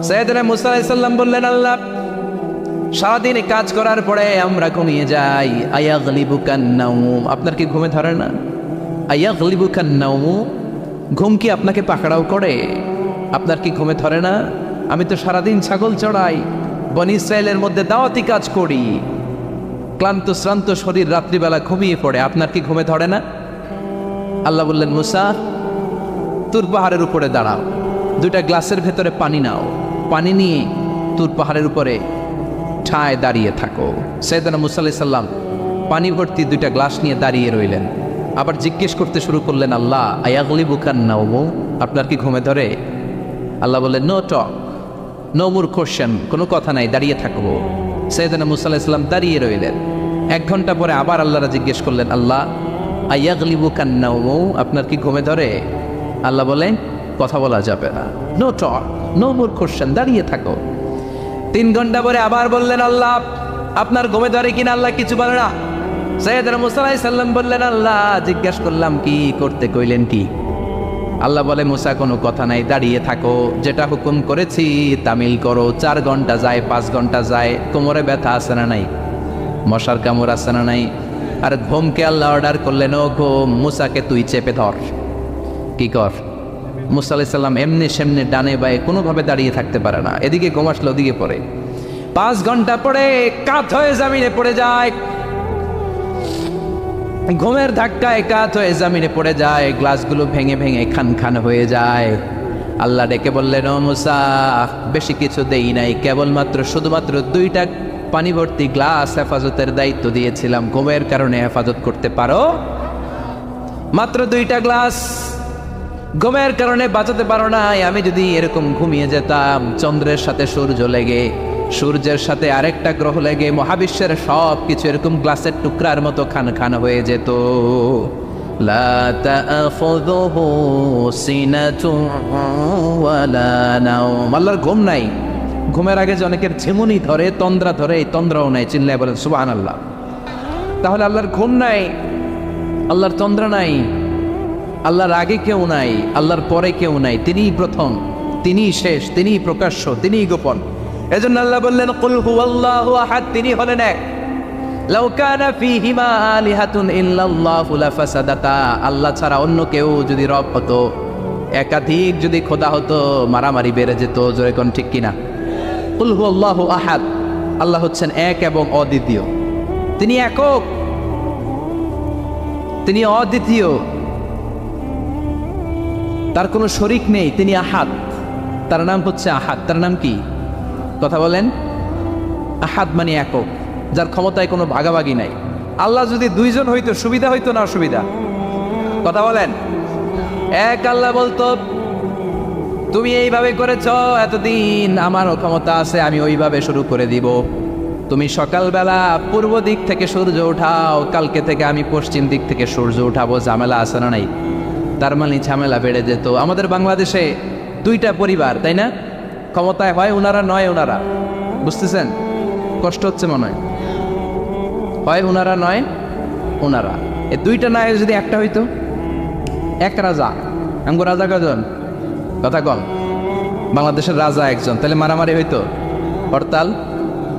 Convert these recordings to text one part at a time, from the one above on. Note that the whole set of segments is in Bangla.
সাইয়েদনা মুসা আলাইহিস সালাম বললেন, আল্লাহ সারাদিন কাজ করার পরে আমরা ঘুমিয়ে যাই, আয়াগলিবুকান নাওম, আপনার কি ঘুমে ধরে না? আয়াগলিবুকান নাওম, ঘুম কি আপনাকে পাকড়াও করে? আপনার কি ঘুমে ধরে না? আমি তো সারাদিন ছাগল চড়াই, বনি ইসরায়েলের মধ্যে দাওয়াতি কাজ করি, ক্লান্ত শ্রান্ত শরীর রাত্রিবেলা ঘুমিয়ে পড়ে, আপনার কি ঘুমে ধরে না? আল্লাহ বললেন, মুসা তুর পাহাড়ের উপরে দাঁড়াও, দুইটা গ্লাসের ভেতরে পানি নাও, পানি নিয়ে তুর পাহাড়ের উপরে ঠায় দাঁড়িয়ে থাকো। সাইয়েদনা মুসা আলাইহিস সালাম পানি ভর্তি দুইটা গ্লাস নিয়ে দাঁড়িয়ে রইলেন। আবার জিজ্ঞেস করতে শুরু করলেন, আল্লাহ আয়াগলিবুকান নাওম, আপনার কি ঘুমে ধরে? আল্লাহ বললেন, no talk, no more question, কোনো কথা নাই, দাঁড়িয়ে থাকবো। সাইয়েদনা মুসা আলাইহিস সালাম দাঁড়িয়ে রইলেন। 1 ঘন্টা পরে আবার আল্লাহরা জিজ্ঞেস করলেন, আল্লাহ আয়াগলিবুকান নাওম, আপনার কি ঘুমে ধরে? আল্লাহ বলেন, কথা বলা যাবে না, no talk, no more question, দাঁড়িয়ে থাকো। 3 ঘন্টা পরে আবার বললেন, আল্লাহ আপনার ঘুমে ধরে কিনা? আল্লাহ কিছু বলে না। সাইয়েদনা মুসা আলাইহিস সালাম বললেন, আল্লাহ জিজ্ঞেস করলাম কি করতে কইলেন কি? আল্লাহ বলে, মুসা কোনো কথা নাই, দাঁড়িয়ে থাকো, যেটা হুকুম করেছি তামিল করো। 4 ঘন্টা যায়, 5 ঘন্টা যায়, কোমরে ব্যথা আছে না নাই? মশার কামড় আছে না নাই? আর ঘুমকে আল্লাহ অর্ডার করলেন, ও ঘুম, মুসাকে তুই চেপে ধর, কি কর। মুসা আলাইহিস সালাম এমনি সেমনি ডানে বায়ে কোনোভাবে দাঁড়িয়ে থাকতে পারে না, এদিকে ঘুম আসলে ওদিকে পড়ে। 5 ঘন্টা পরে কাত হয়ে জমিনে পড়ে যায়, ঘুমের ধাক্কায় কাত হয়ে জমিনে পড়ে যায়, গ্লাসগুলো ভেঙে ভেঙে খান খান হয়ে যায়। আল্লাহ ডেকে বললেন, ও মুসা, বেশি কিছু দেই নাই, কেবলমাত্র শুধুমাত্র 2টা পানি ভর্তি গ্লাস হেফাজতের দায়িত্ব দিয়েছিলাম, ঘুমের কারণে হেফাজত করতে পারো? মাত্র 2টা গ্লাস, ঘুমের কারণে বাঁচাতে পারো নাই। আমি যদি এরকম ঘুমিয়ে যেতাম, চন্দ্রের সাথে সূর্য লেগে, সূর্যের সাথে আরেকটা গ্রহ লেগে মহাবিশ্বের সব কিছু এরকম গ্লাসের টুকরার মতো খান খান হয়ে যেত। লা তাখুযুহু সিনাতুন ওয়ালা নাওম, আল্লাহর ঘুম নাই। ঘুমের আগে যে অনেকের ঝিমুনি ধরে, তন্দ্রা ধরে, এই তন্দ্রাও নাই। চিল্লায় বলেন সুবহানাল্লাহ। তাহলে আল্লাহর ঘুম নাই, আল্লাহর তন্দ্রা নাই, আল্লাহর আগে কেউ নাই, আল্লাহর পরে কেউ নাই, তিনিই প্রথম, তিনিই শেষ, তিনিই প্রকাশ্য, তিনিই গোপন। এজন্য আল্লাহ বললেন, কুল হুয়াল্লাহু আহাদ, তিনি হলেন এক। লাউ কানা ফীহিমা আলিহাতুন ইল্লাল্লাহু লাফাসাদাতা, আল্লাহ ছাড়া অন্য কেউ যদি রব হতো, একাধিক যদি খোদা হতো, মারামারি বেড়ে যেত। জোরে কোন ঠিক কিনা? কুল হুয়াল্লাহু আহাদ, আল্লাহ হচ্ছেন এক এবং অদ্বিতীয়, তিনি একক, তিনি অদ্বিতীয়, তার কোনো শরীক নেই, তিনি আহাদ, তার নাম হচ্ছে আহাদ। তার নাম কি? কথা বলেন। আহাদ মানে একক, যার ক্ষমতায় কোনো ভাগাভাগি নাই। আল্লাহ যদি 2 জন হইতো সুবিধা হইতো না অসুবিধা? কথা বলেন। এক আল্লাহ বলতো, তুমি এইভাবে করেছ এতদিন, আমারও ক্ষমতা আছে, আমি ওইভাবে শুরু করে দিব। তুমি সকালবেলা পূর্ব দিক থেকে সূর্য উঠাও, কালকে থেকে আমি পশ্চিম দিক থেকে সূর্য উঠাবো। ঝামেলা আছে না নাই? তার মানে ঝামেলা বেড়ে যেত। আমাদের বাংলাদেশে 2টা পরিবার, তাই না? ক্ষমতায় হয় ওনারা, নয় ওনারা। বুঝতেছেন? কষ্ট হচ্ছে মনে হয়। হয় ওনারা, নয় ওনারা। এই 2টা নয়, যদি একটা হইতো, এক রাজা। আমগো রাজা কজন? কথা কম। বাংলাদেশের রাজা একজন, তাহলে মারামারি হইতো, হরতাল,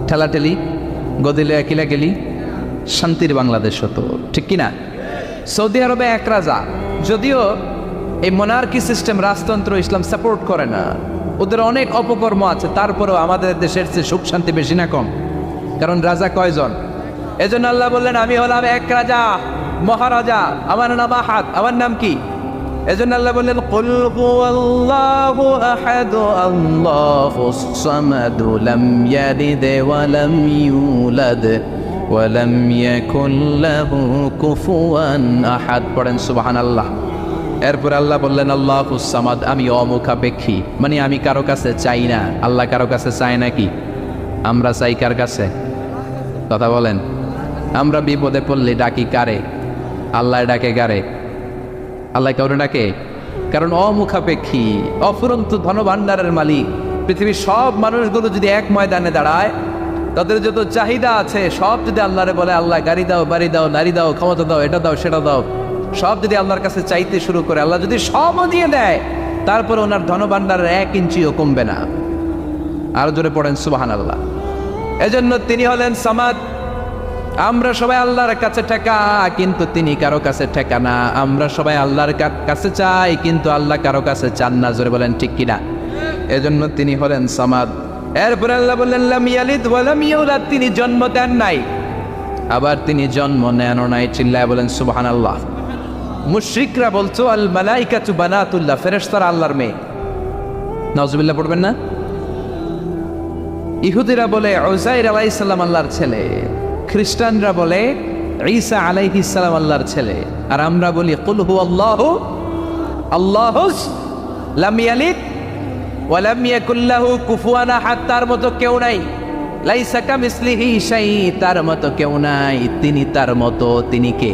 ঠেলাঠেলি, গদিলে কিলাকিলি, শান্তির বাংলাদেশ হতো, ঠিক কিনা? সৌদি আরবে এক রাজা, যদিও এই মোনার্কি সিস্টেম, রাজতন্ত্র, ইসলাম সাপোর্ট করে না, ওদের অনেক অপকর্ম আছে, তারপরেও আমাদের দেশের চেয়ে সুখ শান্তি বেশি না কম? কারণ রাজা কয়জন? এজন্য আল্লাহ বললেন, আমি হলাম এক রাজা, মহারাজা, আমার নাম আহাদ। আমার নাম কি? এজন্য আল্লাহ বললেন, কুল হুয়াল্লাহু আহাদ, আল্লাহুস সামাদ, লাম ইয়ালিদ ওয়া লাম ইউলাদ ওয়া লাম ইয়াকুল লাহু কুফুয়ান আহাদ। পড়েন সুবহানাল্লাহ। এরপর আল্লাহ বললেন, আল্লাহুস সামাদ, আমি অমুখাপেক্ষী, মানে আমি কারো কাছে চাই না। আল্লাহ কারো কাছে চায় নাকি? আমরা চাই কার কাছে? কথা বলেন। আমরা বিপদে পড়লে ডাকি কারে? আল্লাহ ডাকে কারে? আল্লাহ কাউরে ডাকে? কারণ অমুখাপেক্ষী, অফুরন্ত ধনভাণ্ডারের মালিক। পৃথিবীর সব মানুষগুলো যদি এক ময়দানে দাঁড়ায়, তাদের যত চাহিদা আছে সব যদি আল্লাহরে বলে, আল্লাহ গাড়ি দাও, বাড়ি দাও, নারী দাও, ক্ষমতা দাও, এটা দাও, সেটা দাও, সব যদি আল্লাহর কাছে চাইতে শুরু করে, আল্লাহ যদি সবও দিয়ে দেয়, তারপর ওনার ধনভাণ্ডারের 1 ইঞ্চিও কমবে না। আরো জোরে পড়েন সুবহানাল্লাহ। এজন্য তিনি হলেন সামাদ। আমরা সবাই আল্লাহর কাছে ঠেকা, কিন্তু তিনি কারো কাছে ঠেকা না। আমরা সবাই আল্লাহর কাছে চাই, কিন্তু আল্লাহ কারো কাছে চান না। জোরে বলেন ঠিক কিনা? এজন্য তিনি হলেন সামাদ। এরপরে আল্লাহ বললেন লাম ইয়ালিদ ওয়া লাম ইউলাদ, তিনি জন্ম দেন নাই, আবার তিনি জন্ম নেনও নাই। চিল্লায় বলেন সুবহানাল্লাহ। মুশরিকরা বলছো আল মালাইকাতু বানাতুল্লাহ, ফেরেশতারা আল্লাহর মেয়ে। নাউজুবিল্লাহ পড়বেন না? ইহুদিরা বলে উযাইর আলাইহিস সালাম আল্লাহর ছেলে, খ্রিস্টানরা বলে ঈসা আলাইহিস সালাম আল্লাহর ছেলে, আর আমরা বলি কুল হুয়াল্লাহু আল্লাহুস লাম ইয়ালিদ ওয়া লাম ইয়াকুল লাহু কুফুয়ান আহাদ, তার মতো কেউ নাই। লাইসা কামিসলিহি শাই, তার মতো কেউ নাই। তিনি তার মতো, তিনি কে?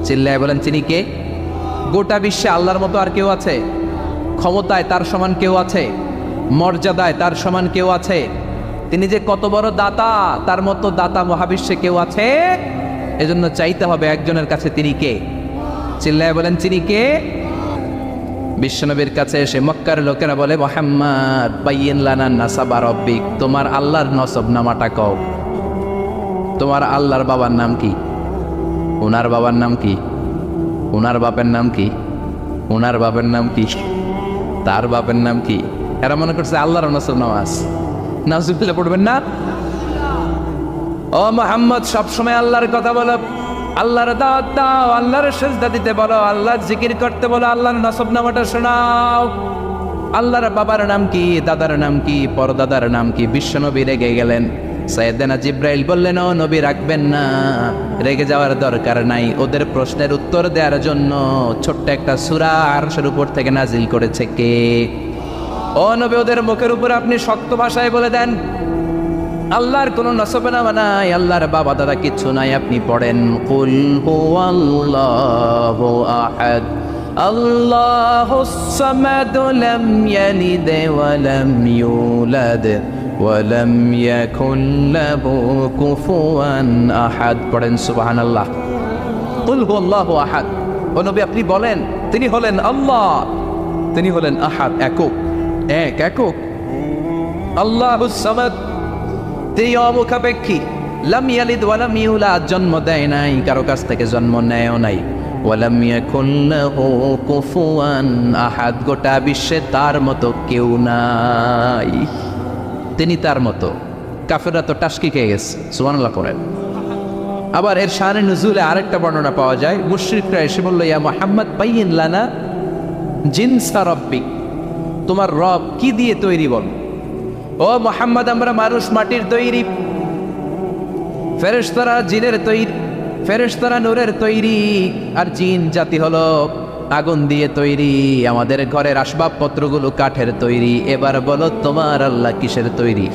চিল্লায় বলেন তিনি কে? গোটা বিশ্বে আল্লাহর মতো আর কেউ আছে? ক্ষমতায় তার সমান কেউ আছে? মর্যাদায় তার সমান কেউ আছে? তিনি যে কত বড় দাতা, তার মতো দাতা মহাবিশ্বে কেউ আছে? এজন্য চাইতে হবে একজনের কাছে, তিনি কে? চিল্লায় বলেন তিনি কে? বিশ্বনবীর কাছে এসে মক্কার লোকেরা বলে মুহাম্মদ বাইয়িন লানা নাসাবা রাব্বিক, তোমার আল্লাহর নসব নামাটা কও। তোমার আল্লাহর বাবার নাম কি? ওনার বাবার নাম কি? ওনার বাপের নাম কি? ওনার বাপের নাম কি? তার বাপের নাম কি? এরা মনে করছে আল্লাহর নসব নামাজ। নাউজুবিল্লাহ পড়বেন না? ও মুহাম্মদ, সবসময় আল্লাহর কথা বলো, আল্লাহর দাওয়াত দাও, আল্লাহর সিজদা দিতে বলো, আল্লাহর জিকির করতে বলো, আল্লাহর নসবনামাটা শোনাও। আল্লাহর বাবার নাম কি? দাদার নাম কি? পরদাদার নাম কি? বিশ্বনবী রেগে গেলেন। সাইয়েদনা জিব্রাইল বললেন ও নবী রাখবেন না, রেগে যাওয়ার দরকার নাই। ওদের প্রশ্নের উত্তর দেওয়ার জন্য ছোট্ট একটা সূরা আরশের উপর থেকে নাজিল করেছে কে? ও নবী, ওদের মুখের উপর আপনি শক্ত ভাষায় বলে দেন আল্লাহর কোনো নসবনামা নাই, আল্লাহর বাবা দাদা কিচ্ছু নাই। আপনি পড়েন কুল হুয়াল্লাহু আহাদ আল্লাহুস সামাদ লাম ইয়ালিদ ওয়া লাম ইউলাদ ওয়া লাম ইয়াকুল লাহু কুফুয়ান আহাদ। পড়েন সুবহানাল্লাহ। কুল হুয়াল্লাহু আহাদ। ও নবী আপনি বলেন তিনি হলেন আল্লাহ, তিনি হলেন আহাদ, একক, একক। আল্লাহুস সামাদ, তিনি অমুখাপেক্ষী। লাম ইয়ালিদ ওয়া লাম ইউলাদ, জন্ম দেয় নাই, কারো কাছ থেকে জন্ম নেয়ও নাই। ওয়া লাম ইয়াকুল লাহু কুফুয়ান আহাদ, গোটা বিশ্বে তার মতো কেউ নাই, তিনি তার মতো। কাফেররা তো টাসকি খেয়ে গেছে। সুবহানাল্লাহ করেন। আবার এর শানে নুজুলে আরেকটা বর্ণনা পাওয়া যায়। মুশরিকরা এসে বলল ইয়া মুহাম্মদ বাইয়িন লানা জিনসা রাব্বিক, তোমার রব কি দিয়ে তৈরি বল। ও মুহাম্মদ, আমরা মানুষ মাটির তৈরি, ফেরেশতারা জিনের তৈরি, ফেরেশতারা নূরের তৈরি, আর জিন জাতি হলো আগুন দিয়ে তৈরি। আমাদের ঘরের আসবাবপত্রগুলো কাঠের তৈরি। এবার বলো তোমার আল্লাহ কিসের তৈরি?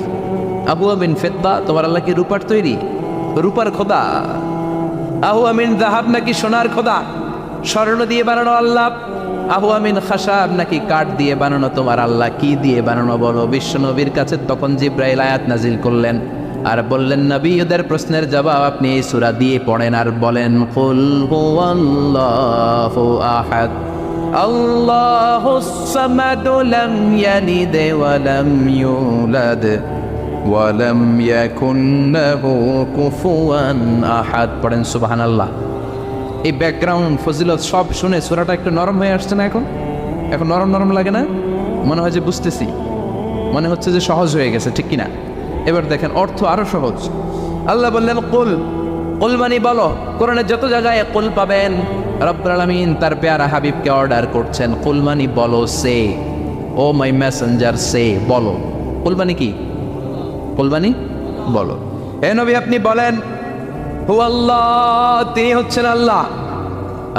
আবু আমিন ফিদ্দা, তোমার আল্লাহ কি রূপার তৈরি? রূপার খোদা? আহু আমিন যাহাব, নাকি সোনার খোদা? স্বর্ণ দিয়ে বানানো আল্লাহ? আহু আমিন খাসাব, নাকি কাঠ দিয়ে বানানো তোমার আল্লাহ? কি দিয়ে বানানো বলো? বিশ্বনবীর কাছে তখন জিব্রাইল আয়াত নাজিল করলেন আর বললেন নবী, ওদের প্রশ্নের জবাব আপনি এই সূরা দিয়ে পড়েন আর বলেন কুল হুয়াল্লাহু আহাদ আল্লাহুস সামাদ লাম ইয়ালিদ ওয়া লাম ইউলাদ ওয়া লাম ইয়াকুল লাহু কুফুয়ান আহাদ। পড়েন সুবহানাল্লাহ। এই ব্যাকগ্রাউন্ড ফজিলত সব শুনে সূরাটা একটু নরম হয়ে আসছে না? এখন নরম নরম লাগে না? মনে হয় যে বুঝতেছি, মনে হচ্ছে যে সহজ হয়ে গেছে, ঠিক কিনা? এবার দেখেন অর্থ আরো সহজ। আল্লাহ বললেন কুল, কুল মানে বলো। কোরআনের যত জায়গায় কুল পাবেন, রব্বুল আলামিন তার পেয়ারা হাবিবকে অর্ডার করছেন কুল মানে বলো, সে ও মাই মেসেঞ্জার, সে বলো। কুল মানে কি? কুল মানে বলো। হে নবী আপনি বলেন হুয়াল্লাহ, তিনি হচ্ছেন আল্লাহ,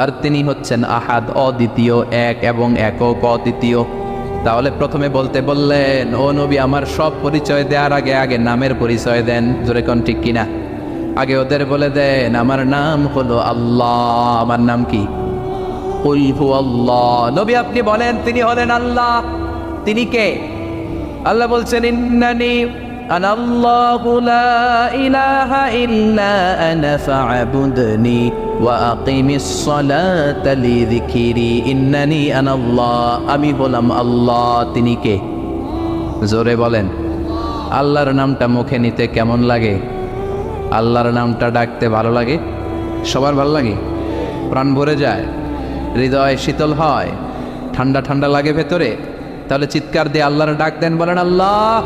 আর তিনি হচ্ছেন আহাদ, অদ্বিতীয়, এক এবং একক, অদ্বিতীয়। তাহলে প্রথমে বলতে বললেন ও নবী আমার সব পরিচয় দেওয়ার আগে আগে নামের পরিচয় দেন। জোরে কোন ঠিক কিনা? আগে ওদের বলে দেন আমার নাম হলো আল্লাহ। আমার নাম কি? কুল হুয়াল্লাহ। নবী আপনি বলেন তিনি হলেন আল্লাহ। তিনি কে? আল্লাহ বলছেন ইন্নানি আনাল্লাহু লা ইলাহা ইল্লা আনা ফা'বুদনি ওয়া আকিমিস সালাতা লিযিকরি। ইন্নানি আনাল্লাহ, আমি হলাম আল্লাহ। তিনি কে? জোরে বলেন। আল্লাহর নামটা মুখে নিতে কেমন লাগে? আল্লাহর নামটা ডাকতে ভালো লাগে? সবার ভালো লাগে? প্রাণ ভরে যায়, হৃদয় শীতল হয়, ঠান্ডা ঠান্ডা লাগে ভেতরে? তাহলে চিৎকার দিয়ে আল্লাহর ডাক দেন, বলেন আল্লাহ।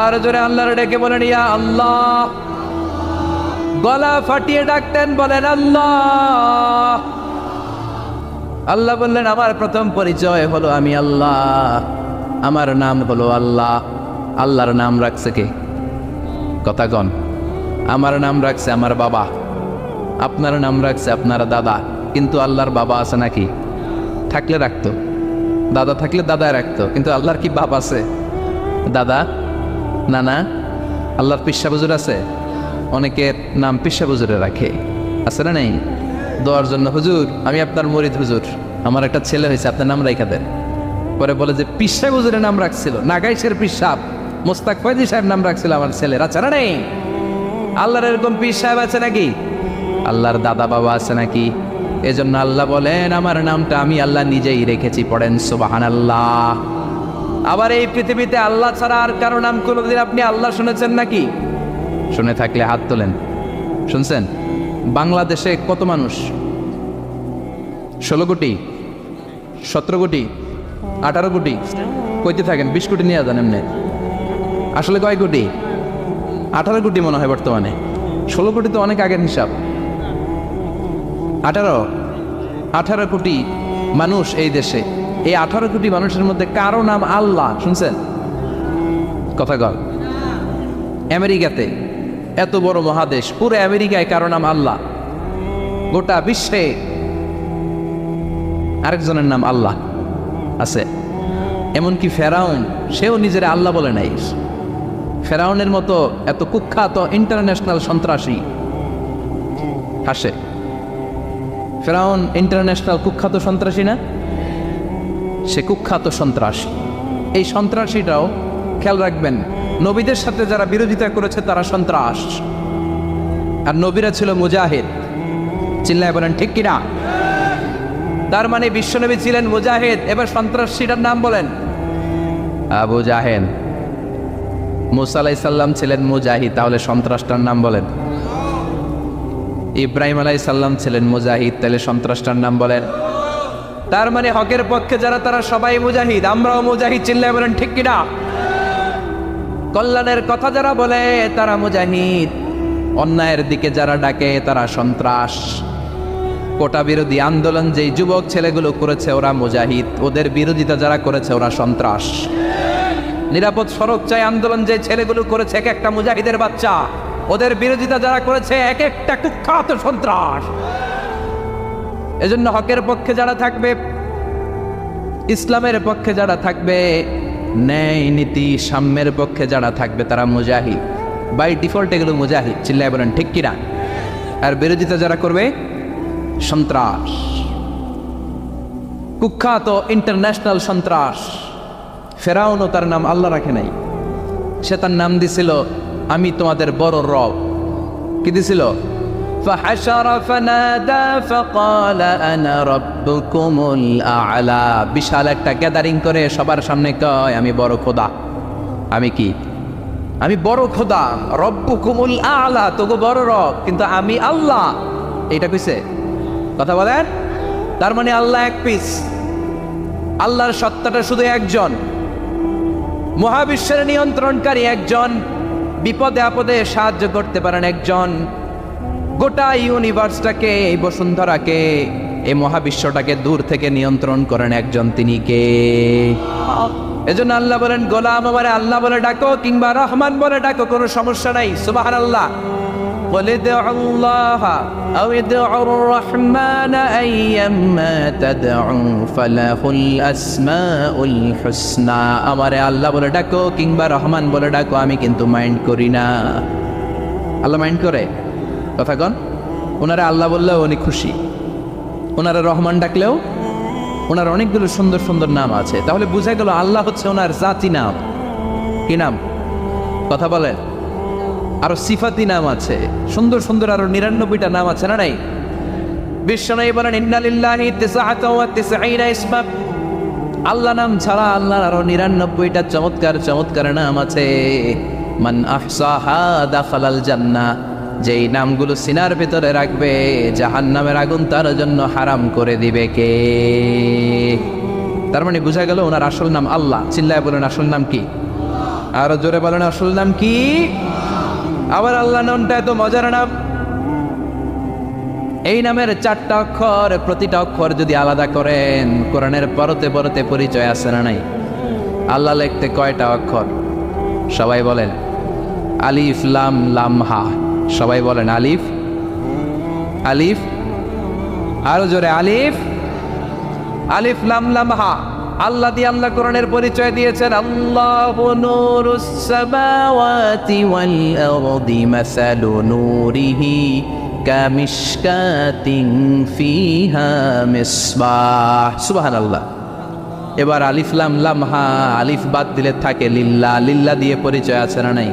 আর জোরে আল্লাহর ডেকে বলেন ইয়া আল্লাহ। গলা ফাটিয়ে ডাকতেন, বলেন আল্লাহ। আল্লাহ বললেন আমার প্রথম পরিচয় হলো আমি আল্লাহ, আমার নাম হলো আল্লাহ। আল্লাহর নাম রাখছে কে? কথা কন। আমার নাম রাখছে আমার বাবা, আপনার নাম রাখছে আপনার দাদা। কিন্তু আল্লাহর বাবা আছে নাকি? থাকলে রাখতো, দাদা থাকলে দাদায় রাখতো। কিন্তু আল্লাহর কি বাপ আছে? দাদা, নানা? আল্লাহর পিসা হুজুর আছে? অনেকের নাম পিসা হুজুরে রাখে, আছে না নেই? দোয়ার জন্য, হুজুর আমি আপনার মরিদ হুজুর, আমার একটা ছেলে হয়েছে, আপনার নাম রাখা দেন। পরে বলে যে পিসা হুজুরের নাম রাখছিল, নাগাইশের পিসাব মোস্তাক ফয়জি সাহেব নাম রাখছিল আমার ছেলের, আছে না নেই? আল্লাহর এরকম পীর সাহেব আছে নাকি? আল্লাহর দাদা বাবা আছে নাকি? এজন্য আল্লাহ বলেন আমার নামটা আমি আল্লাহ নিজেই রেখেছি। পড়েন সুবহানাল্লাহ। আবার এই পৃথিবীতে আল্লাহ ছাড়া আর কারো নাম কোনোদিন আপনি আল্লাহ শুনেছেন নাকি? শুনে থাকলে হাত তোলেন। শুনছেন? বাংলাদেশে কত মানুষ? 16 কোটি, 17 কোটি, 18 কোটি? কইতে থাকেন, 20 কোটি নিয়ে যান এমনি। আসলে কয় কোটি? 18 কোটি মনে হয় বর্তমানে। 16 কোটি তো অনেক আগের হিসাব। 18 কোটি মানুষ এই দেশে। এই 18 কোটি মানুষের মধ্যে কারো নাম আল্লাহ শুনছেন? কথা কর। আমেরিকাতে, এত বড় মহাদেশ, পুরো আমেরিকায় কারো নাম আল্লাহ? গোটা বিশ্বে আরেকজনের নাম আল্লাহ আছে। এমনকি ফেরাউন, সেও নিজের আল্লাহ বলে নাই। ফেরাউনের মতো এত কুখ্যাত ইন্টারন্যাশনাল সন্ত্রাসী হাসে। ফেরাউন ইন্টারন্যাশনাল কুখ্যাত সন্ত্রাসী না? সে কুখ্যাত সন্ত্রাসী। এই সন্ত্রাসীটাও খেয়াল রাখবেন, নবীদের সাথে যারা বিরোধিতা করেছে তারা সন্ত্রাস, আর নবীরা ছিল মুজাহিদ। চিল্লায় বলেন ঠিক কিনা? তার মানে বিশ্বনবী ছিলেন মুজাহিদ। এবার সন্ত্রাসীটার নাম বলেন। আবু জাহেল। মুসা আলাইহিস সালাম ছিলেন মুজাহিদ, তাহলে সন্ত্রাসটার নাম বলেন। ইব্রাহিম আলাইহিস সালাম ছিলেন মুজাহিদ, তাহলে সন্ত্রাসটার নাম বলেন। তার মানে হকের পক্ষে যারা তারা সবাই মুজাহিদ, আমরাও মুজাহিদ। চিল্লায় বলেন ঠিক কিনা? কল্যাণের কথা যারা বলে তারা মুজাহিদ, অন্যায়ের দিকে যারা ডাকে তারা সন্ত্রাস। কোটা বিরোধী আন্দোলন যেই যুবক ছেলেগুলো করেছে ওরা মুজাহিদ, ওদের বিরোধিতা যারা করেছে ওরা সন্ত্রাস। নিরাপদ সড়ক চাই আন্দোলন যে ছেলেগুলো করেছে এক একটা মুজাহিদের বাচ্চা, ওদের বিরোধিতা যারা করেছে এক একটা কুখ্যাত সন্ত্রাস। এজন্য হকের পক্ষে যারা থাকবে, ইসলামের পক্ষে যারা থাকবে, ন্যায় নীতি সাম্যের পক্ষে যারা থাকবে তারা মুজাহিদ। বাই ডিফল্ট এগুলো মুজাহিদ। চিল্লায় বলেন ঠিক কিনা? আর বিরোধিতা যারা করবে সন্ত্রাস, কুখ্যাত ইন্টারন্যাশনাল সন্ত্রাস। ফেরাউনও তার নাম আল্লাহ রাখে নাই, সে তার নাম দিছিল আমি তোমাদের বড় রব। কি দিছিল? فحشر فنادى فقال انا ربكم الاعلى। বিশাল একটা গ্যাদারিং করে সবার সামনে কয় আমি বড় খোদা। আমি কি? আমি বড় খোদা, রব্বুকুমুল আ'লা, তোগো বড় রব, কিন্তু আমি আল্লাহ। এটা কইছে? কথা বলেন। তার মানে আল্লাহ এক পিস, আল্লাহর সত্তাটা শুধু একজন, মহাবিশ্বের নিয়ন্ত্রণকারী একজন, বিপদে আপদে সাহায্য করতে পারেন একজন, গোটা ইউনিভার্সটাকে, এই বসুন্ধরাকে, এই মহাবিশ্বটাকে দূর থেকে নিয়ন্ত্রণ করেন একজন, তিনি কে? এজন্য আল্লাহ বলেন গোলাম আমারে আল্লাহ বলে ডাকো কিংবা রহমান বলে ডাকো, কোনো সমস্যা নাই। সুবহানাল্লাহ। قل ادعوا الله أو ادعوا الرحمن أيما تدعوا فله الأسماء الحسنى। আমারে আল্লাহ বলে ডাকো কিংবা রহমান বলে ডাকো, আমি কিন্তু মাইন্ড করি না। আল্লাহ মাইন্ড করে? কথা কন। ওনারা আল্লাহ বললেও উনি খুশি, ওনারা রহমান ডাকলেও, ওনার অনেকগুলো সুন্দর সুন্দর নাম আছে। তাহলে বুঝা গেল আল্লাহ হচ্ছে ওনার জাতি নাম। কি নাম? কথা বলেন। আরো সিফাতি নাম আছে, সুন্দর সুন্দর আরো 99টা নাম আছে না নাই? বিশ্বনবী বলেন ইন্না লিল্লাহি 99 ইসমা, আল্লাহ নাম ছাড়া আল্লাহর আরো 99টা চমৎকার চমৎকার নাম আছে। মান আহসাহা দাখালাল জান্নাহ, যেই নামগুলো সিনার ভিতরে রাখবে জাহান্নামের আগুন তার জন্য হারাম করে দিবে কে? তার মানে বোঝা গেল ওনার আসল নাম আল্লাহ। চিল্লায় বলেন আসল নাম কি? আরো জোরে বলেন আসল নাম কি? আবার আল্লাহ নামটা এত মজার নাম। এই নামের 4টা অক্ষর, প্রতিটা অক্ষর যদি আলাদা করেন কোরআনের পরতে পরতে পরিচয় আছে না নাই? আল্লাহ লিখতে কয়টা অক্ষর? সবাই বলেন আলিফ লাম লাম হা। সবাই বলেন আলিফ আলিফ, আরো জোরে আলিফ আলিফ লাম লাম হা। আল্লাহ দিয়ে আল্লাহ কোরআনের পরিচয় দিয়েছেন আল্লাহু নূরুস সামাওয়াতি ওয়াল আরদি মাসালু নূরিহি কামিশকাতিন ফিহা মিসবাহ। সুবহানাল্লাহ। এবার আলিফ লাম লাম হা, আলিফ বাদ দিলে থাকে লিল্লাহ। লিল্লাহ দিয়ে পরিচয় আছে না নাই?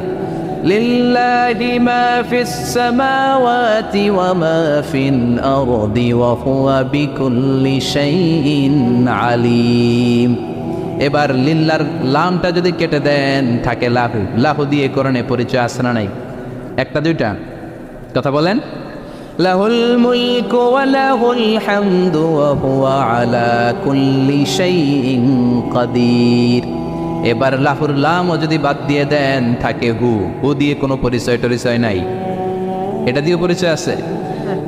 লিল্লাহি মা ফিস সামাওয়াতি ওয়া মা ফিল আরদি ওয়া হুয়া বিকুল্লি শাইইন আলিম। এবার লিল্লার লামটা যদি কেটে দেন থাকে লাহু। লাহু দিয়ে কোরআনে পরিচয় আছে না নাই? একটা দুইটা? কথা বলেন। লাহুল মুলকু ওয়া লাহুল হামদু ওয়া হুয়া আলা কুল্লি শাইইন কাদির। এবার লাহুর লামও যদি বাদ দিয়ে দেন থাকে হু। হু দিয়ে কোনো পরিচয় টরিচয় নাই, এটা দিয়ে পরিচয় আছে।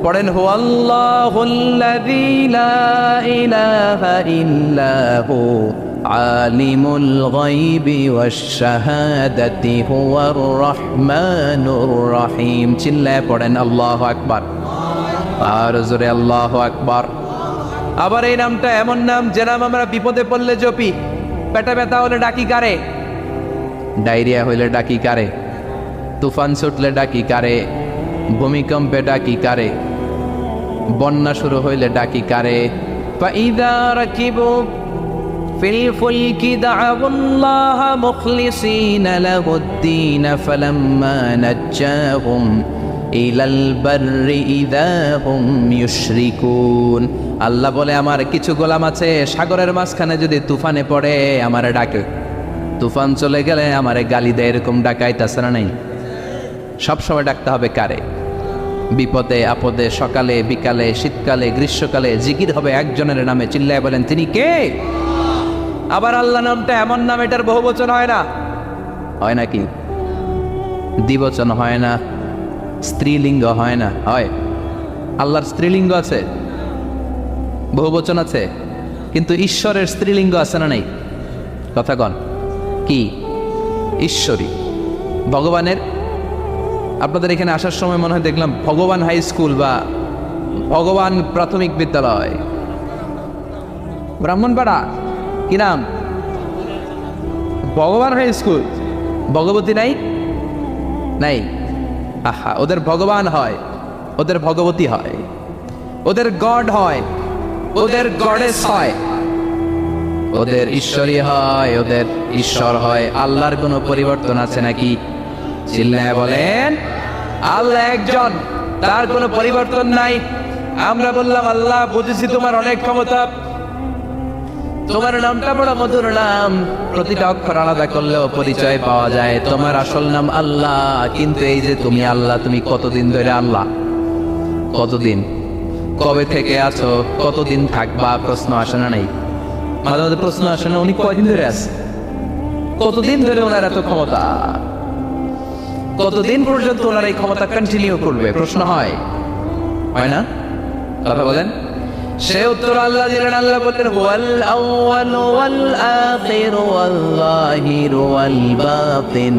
পড়েন হু আল্লাহুল্লাযী লা ইলাহা ইল্লা হু আলিমুল গায়বি ওয়াশ শাহাদাতি হুয়ার রহমানুর রহিম। চিল্লায় পড়েন আল্লাহু আকবার। আর জোরে আল্লাহু আকবার। আবার এই নামটা এমন নাম যে নাম আমরা বিপদে পড়লে জপি। পেটে ব্যথা হলে ডাকি কারে? ডায়রিয়া হইলে ডাকি কারে? তুফান ছুটলে ডাকি কারে? ভূমিকম্পে ডাকি কারে? বন্যা শুরু হইলে ডাকি কারে? ফাইদা রাকিবু ফিল ফুলকি দা'উল্লাহা মুখলিসিনা লাহুদ্দিন ফালাম্মা নাজ্জাহুম ইলাল বাররি ইযা হুম ইউশরিকুন। আল্লাহ বলে আমার কিছু গোলাম আছে সাগরের মাঝখানে যদি তুফানে পড়ে আমারে ডাকে, তুফান চলে গেলে আমারে গালি দেয়। এরকম ডাকাইতাছে না নাই? সবসময় ডাকতে হবে কারে? বিপদে আপদে, সকালে বিকালে, শীতকালে গ্রীষ্মকালে জিকির হবে একজনের নামে। চিল্লায় বলেন তিনি কে? আবার আল্লাহ নামটা এমন নাম এটার বহুবচন হয় না। হয় নাকি? দ্বিবচন হয় না, স্ত্রীলিঙ্গ হয় না। হয়। আল্লাহর স্ত্রীলিঙ্গ আছে, বহুবচন আছে, কিন্তু ঈশ্বরের স্ত্রীলিঙ্গ আছে না নাই? কথা কন কি? ঈশ্বরী। ভগবানের, আপনাদের এখানে আসার সময় মনে হয় দেখলাম ভগবান হাই স্কুল বা ভগবান প্রাথমিক বিদ্যালয় ব্রাহ্মণপাড়া। কি নাম? ভগবান হাই স্কুল। ভগবতী নাই? নাই। আহা, ওদের ভগবান হয়, ওদের ভগবতী হয়, ওদের গড হয়, ওদের গডেস হয়, ওদের ঈশ্বরী হয়, ওদের ঈশ্বর হয়। আল্লাহর কোনো পরিবর্তন আছে নাকি? চিল্লায় বলেন আল্লাহ একজন, তার কোনো পরিবর্তন নাই। আমরা বললাম আল্লাহ বুঝেছি তোমার অনেক ক্ষমতা, তোমার নামটা বড় মধুর নাম, প্রতিটা অক্ষর আলাদা করলেও পরিচয় পাওয়া যায়। তোমার আসল নাম আল্লাহ, কিন্তু এই যে তুমি আল্লাহ, তুমি কতদিন ধরে আল্লাহ? কতদিন? কবে থেকে আছো? কতদিন থাকবা? প্রশ্ন আসে না নাই? মাঝে মাঝে প্রশ্ন আসে না উনি কয়দিন ধরে আছে? কতদিন ধরে ওনার এত ক্ষমতা? কতদিন পর্যন্ত ওনার এই ক্ষমতা কন্টিনিউ করবে? প্রশ্ন হয় না? কথা বলেন। সে উত্তর আল্লাহ দিলেন। আল্লাহ বললেন ওয়াল আউয়াল ওয়াল আখির ওয়াল যাহির ওয়াল বাতিন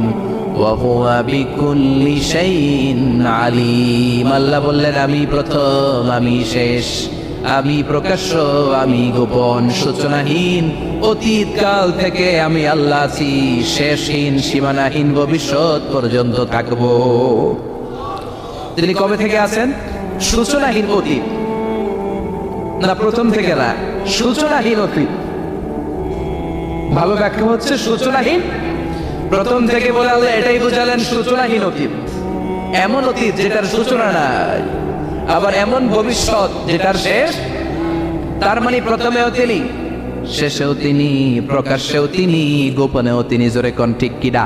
ওয়া হুয়া বিকুল্লি শাইইন আলিম। আল্লাহ বললেন আমি প্রথম, আমি শেষ, আমি প্রকাশ্য, আমি গোপন, সূচনাহীন। অতীত কাল থেকে আমি আল্লাহ আছি, শেষহীন, সীমানাহীন, ভবিষ্যৎ পর্যন্ত থাকবো। তিনি কবে থেকে আছেন? সূচনাহীন অতীত না, প্রথম থেকে না, সূচনাহীন অতীত। ভালো ব্যাখ্যা হচ্ছে সূচনাহীন। প্রথম থেকে বলে আল্লাহ এটাই বুঝালেন সূচনাহীন অতীত। এমন অতীত যেটার সূচনা নাই, আবার এমন ভবিষ্যৎ যেটার শেষ। তার মানে প্রথমেও তিনি, শেষেও তিনি, প্রকাশ্যেও তিনি, গোপনেও তিনি। জোরে কোন ঠিক কিনা?